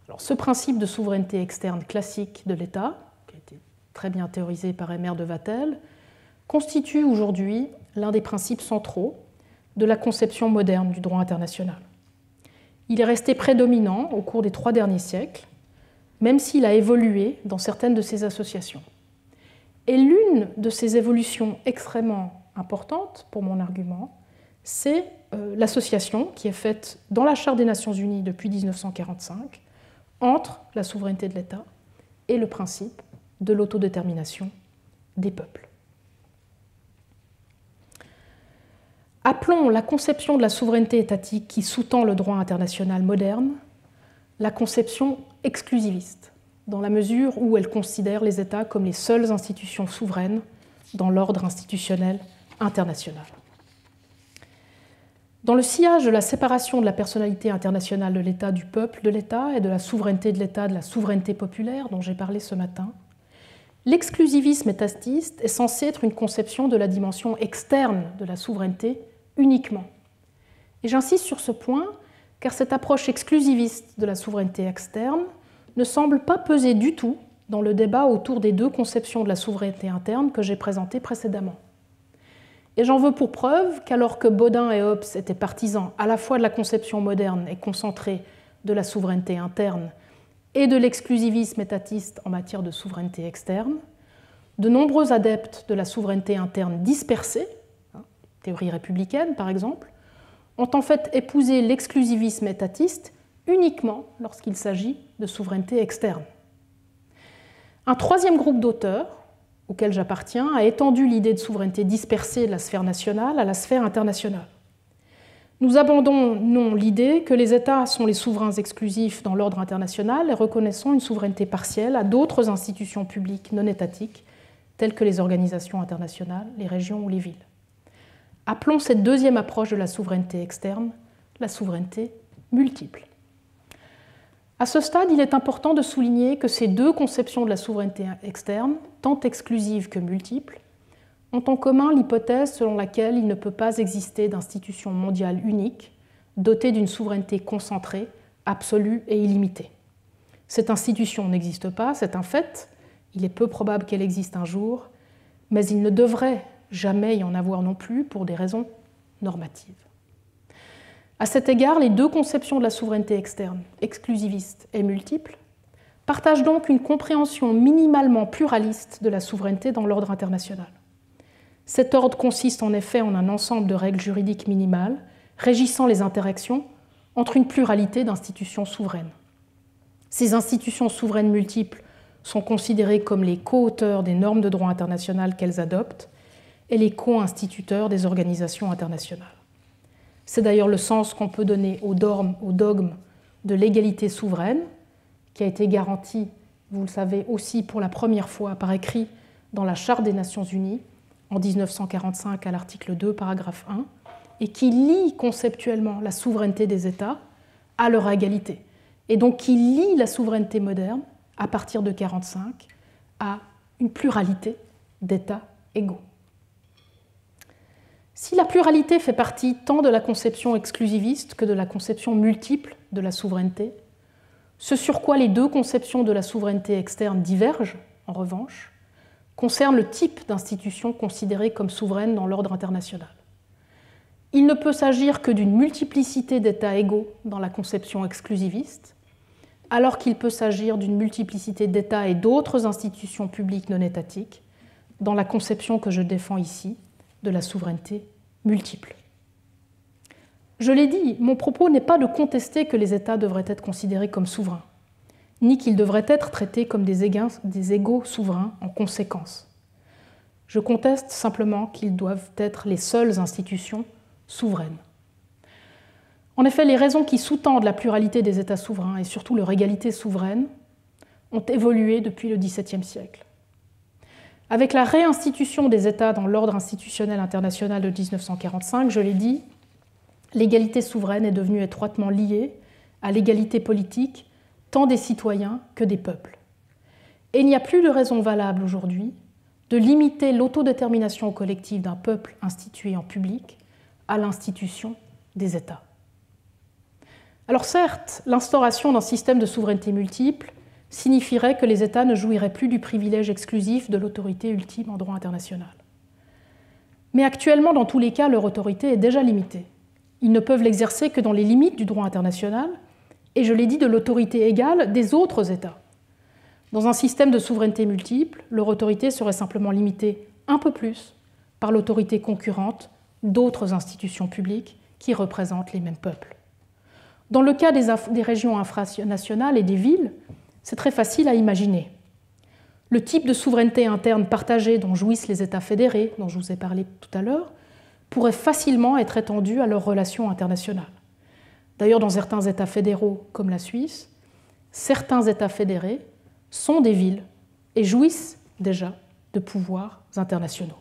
Alors, ce principe de souveraineté externe classique de l'État, qui a été très bien théorisé par Emer de Vattel, constitue aujourd'hui l'un des principes centraux de la conception moderne du droit international. Il est resté prédominant au cours des 3 derniers siècles, même s'il a évolué dans certaines de ses associations. Et l'une de ces évolutions extrêmement importantes pour mon argument, c'est l'association qui est faite dans la Charte des Nations Unies depuis 1945 entre la souveraineté de l'État et le principe de l'autodétermination des peuples. Appelons la conception de la souveraineté étatique qui sous-tend le droit international moderne la conception exclusiviste, dans la mesure où elle considère les États comme les seules institutions souveraines dans l'ordre institutionnel international. Dans le sillage de la séparation de la personnalité internationale de l'État du peuple de l'État et de la souveraineté de l'État de la souveraineté populaire dont j'ai parlé ce matin, l'exclusivisme étatiste est censé être une conception de la dimension externe de la souveraineté uniquement. Et j'insiste sur ce point, car cette approche exclusiviste de la souveraineté externe ne semble pas peser du tout dans le débat autour des deux conceptions de la souveraineté interne que j'ai présentées précédemment. Et j'en veux pour preuve qu'alors que Bodin et Hobbes étaient partisans à la fois de la conception moderne et concentrée de la souveraineté interne et de l'exclusivisme étatiste en matière de souveraineté externe, de nombreux adeptes de la souveraineté interne dispersée, théorie républicaine par exemple, ont en fait épousé l'exclusivisme étatiste uniquement lorsqu'il s'agit de souveraineté externe. Un troisième groupe d'auteurs, auquel j'appartiens, a étendu l'idée de souveraineté dispersée de la sphère nationale à la sphère internationale. Nous abandonnons l'idée que les États sont les souverains exclusifs dans l'ordre international et reconnaissons une souveraineté partielle à d'autres institutions publiques non étatiques, telles que les organisations internationales, les régions ou les villes. Appelons cette deuxième approche de la souveraineté externe la souveraineté multiple. À ce stade, il est important de souligner que ces deux conceptions de la souveraineté externe, tant exclusive que multiple, ont en commun l'hypothèse selon laquelle il ne peut pas exister d'institution mondiale unique, dotée d'une souveraineté concentrée, absolue et illimitée. Cette institution n'existe pas, c'est un fait, il est peu probable qu'elle existe un jour, mais il ne devrait jamais y en avoir non plus pour des raisons normatives. À cet égard, les deux conceptions de la souveraineté externe, exclusiviste et multiple, partagent donc une compréhension minimalement pluraliste de la souveraineté dans l'ordre international. Cet ordre consiste en effet en un ensemble de règles juridiques minimales régissant les interactions entre une pluralité d'institutions souveraines. Ces institutions souveraines multiples sont considérées comme les co-auteurs des normes de droit international qu'elles adoptent et les co-instituteurs des organisations internationales. C'est d'ailleurs le sens qu'on peut donner au dogme de l'égalité souveraine, qui a été garanti, vous le savez aussi pour la première fois par écrit dans la Charte des Nations Unies en 1945 à l'article 2, paragraphe 1, et qui lie conceptuellement la souveraineté des États à leur égalité, et donc qui lie la souveraineté moderne, à partir de 1945, à une pluralité d'États égaux. Si la pluralité fait partie tant de la conception exclusiviste que de la conception multiple de la souveraineté, ce sur quoi les deux conceptions de la souveraineté externe divergent, en revanche, concerne le type d'institution considérée comme souveraine dans l'ordre international. Il ne peut s'agir que d'une multiplicité d'États égaux dans la conception exclusiviste, alors qu'il peut s'agir d'une multiplicité d'États et d'autres institutions publiques non étatiques dans la conception que je défends ici de la souveraineté multiple. Je l'ai dit, mon propos n'est pas de contester que les États devraient être considérés comme souverains, ni qu'ils devraient être traités comme des égaux souverains en conséquence. Je conteste simplement qu'ils doivent être les seules institutions souveraines. En effet, les raisons qui sous-tendent la pluralité des États souverains et surtout leur égalité souveraine ont évolué depuis le XVIIe siècle. Avec la réinstitution des États dans l'ordre institutionnel international de 1945, je l'ai dit, l'égalité souveraine est devenue étroitement liée à l'égalité politique tant des citoyens que des peuples. Et il n'y a plus de raison valable aujourd'hui de limiter l'autodétermination collective d'un peuple institué en public à l'institution des États. Alors certes, l'instauration d'un système de souveraineté multiple signifierait que les États ne jouiraient plus du privilège exclusif de l'autorité ultime en droit international. Mais actuellement, dans tous les cas, leur autorité est déjà limitée. Ils ne peuvent l'exercer que dans les limites du droit international, et je l'ai dit, de l'autorité égale des autres États. Dans un système de souveraineté multiple, leur autorité serait simplement limitée un peu plus par l'autorité concurrente d'autres institutions publiques qui représentent les mêmes peuples. Dans le cas des régions infranationales et des villes, c'est très facile à imaginer. Le type de souveraineté interne partagée dont jouissent les États fédérés, dont je vous ai parlé tout à l'heure, pourrait facilement être étendu à leurs relations internationales. D'ailleurs, dans certains États fédéraux, comme la Suisse, certains États fédérés sont des villes et jouissent déjà de pouvoirs internationaux.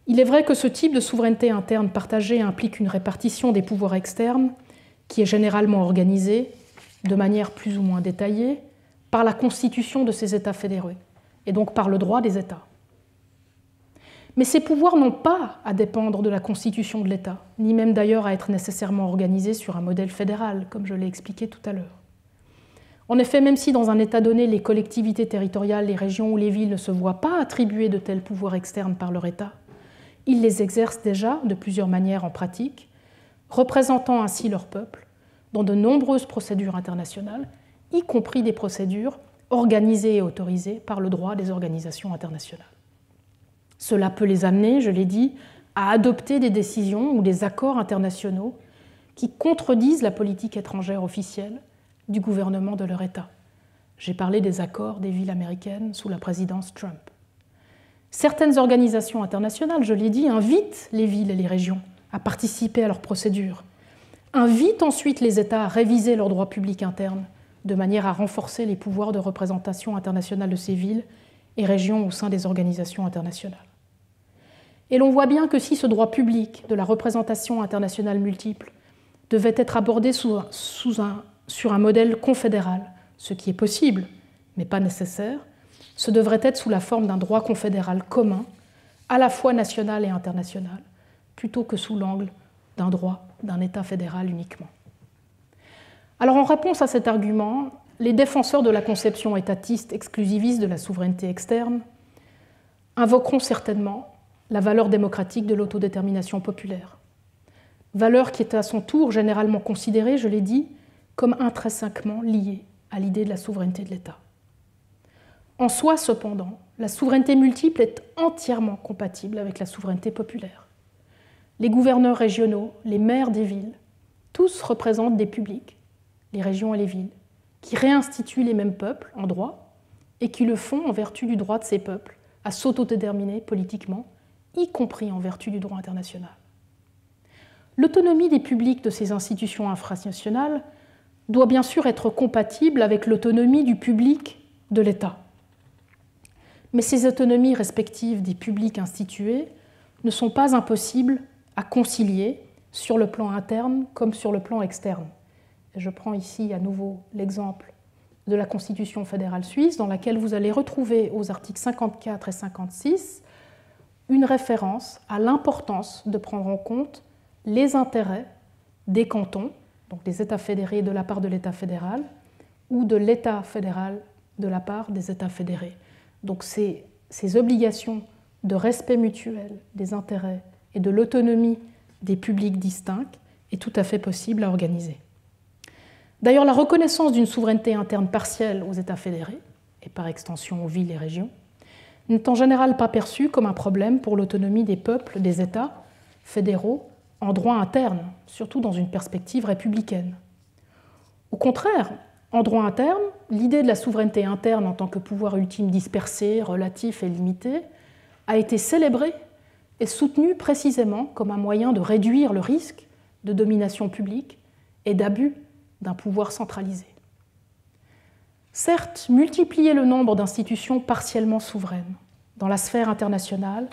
Il est vrai que ce type de souveraineté interne partagée implique une répartition des pouvoirs externes qui est généralement organisée, de manière plus ou moins détaillée, par la constitution de ces États fédérés, et donc par le droit des États. Mais ces pouvoirs n'ont pas à dépendre de la constitution de l'État, ni même d'ailleurs à être nécessairement organisés sur un modèle fédéral, comme je l'ai expliqué tout à l'heure. En effet, même si dans un État donné, les collectivités territoriales, les régions ou les villes ne se voient pas attribuer de tels pouvoirs externes par leur État, ils les exercent déjà de plusieurs manières en pratique, représentant ainsi leur peuple dans de nombreuses procédures internationales, y compris des procédures organisées et autorisées par le droit des organisations internationales. Cela peut les amener, je l'ai dit, à adopter des décisions ou des accords internationaux qui contredisent la politique étrangère officielle du gouvernement de leur État. J'ai parlé des accords des villes américaines sous la présidence Trump. Certaines organisations internationales, je l'ai dit, invitent les villes et les régions à participer à leurs procédures, invitent ensuite les États à réviser leur droit public interne de manière à renforcer les pouvoirs de représentation internationale de ces villes et régions au sein des organisations internationales. Et l'on voit bien que si ce droit public de la représentation internationale multiple devait être abordé sur un modèle confédéral, ce qui est possible, mais pas nécessaire, ce devrait être sous la forme d'un droit confédéral commun, à la fois national et international, plutôt que sous l'angle d'un droit d'un État fédéral uniquement. Alors en réponse à cet argument, les défenseurs de la conception étatiste exclusiviste de la souveraineté externe invoqueront certainement la valeur démocratique de l'autodétermination populaire, valeur qui est à son tour généralement considérée, je l'ai dit, comme intrinsèquement liée à l'idée de la souveraineté de l'État. En soi, cependant, la souveraineté multiple est entièrement compatible avec la souveraineté populaire. Les gouverneurs régionaux, les maires des villes, tous représentent des publics, les régions et les villes, qui réinstituent les mêmes peuples en droit et qui le font en vertu du droit de ces peuples à s'autodéterminer politiquement, y compris en vertu du droit international. L'autonomie des publics de ces institutions infranationales doit bien sûr être compatible avec l'autonomie du public de l'État. Mais ces autonomies respectives des publics institués ne sont pas impossibles à concilier sur le plan interne comme sur le plan externe. Et je prends ici à nouveau l'exemple de la Constitution fédérale suisse, dans laquelle vous allez retrouver aux articles 54 et 56 une référence à l'importance de prendre en compte les intérêts des cantons, donc des États fédérés de la part de l'État fédéral, ou de l'État fédéral de la part des États fédérés. Donc ces obligations de respect mutuel des intérêts et de l'autonomie des publics distincts est tout à fait possible à organiser. D'ailleurs, la reconnaissance d'une souveraineté interne partielle aux États fédérés, et par extension aux villes et régions, n'est en général pas perçue comme un problème pour l'autonomie des peuples des États fédéraux en droit interne, surtout dans une perspective républicaine. Au contraire, en droit interne, l'idée de la souveraineté interne en tant que pouvoir ultime dispersé, relatif et limité a été célébrée et soutenue précisément comme un moyen de réduire le risque de domination publique et d'abus d'un pouvoir centralisé. Certes, multiplier le nombre d'institutions partiellement souveraines dans la sphère internationale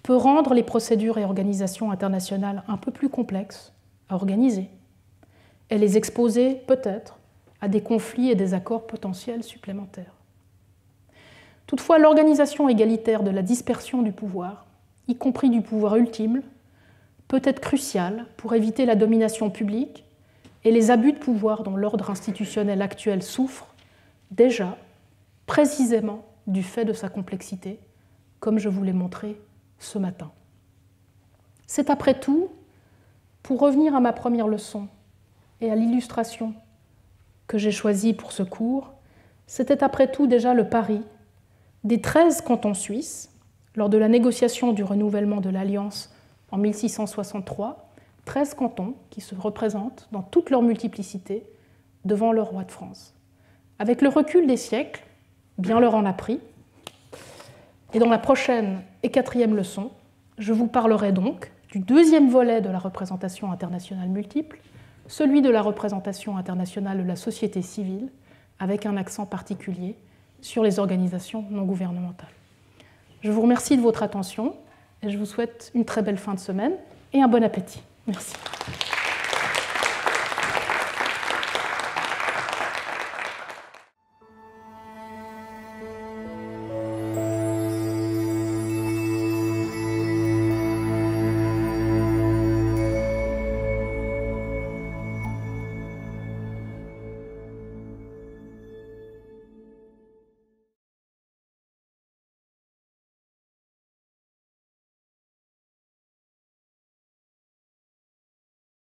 peut rendre les procédures et organisations internationales un peu plus complexes à organiser et les exposer peut-être à des conflits et des accords potentiels supplémentaires. Toutefois, l'organisation égalitaire de la dispersion du pouvoir, y compris du pouvoir ultime, peut être cruciale pour éviter la domination publique et les abus de pouvoir dont l'ordre institutionnel actuel souffre déjà, précisément du fait de sa complexité, comme je vous l'ai montré ce matin. C'est après tout, pour revenir à ma première leçon et à l'illustration que j'ai choisie pour ce cours, c'était après tout déjà le pari des 13 cantons suisses, lors de la négociation du renouvellement de l'Alliance en 1663, 13 cantons qui se représentent dans toute leur multiplicité devant le roi de France. Avec le recul des siècles, bien leur en a pris. Et dans la prochaine et 4e leçon, je vous parlerai donc du 2e volet de la représentation internationale multiple, celui de la représentation internationale de la société civile, avec un accent particulier sur les organisations non gouvernementales. Je vous remercie de votre attention et je vous souhaite une très belle fin de semaine et un bon appétit. Merci.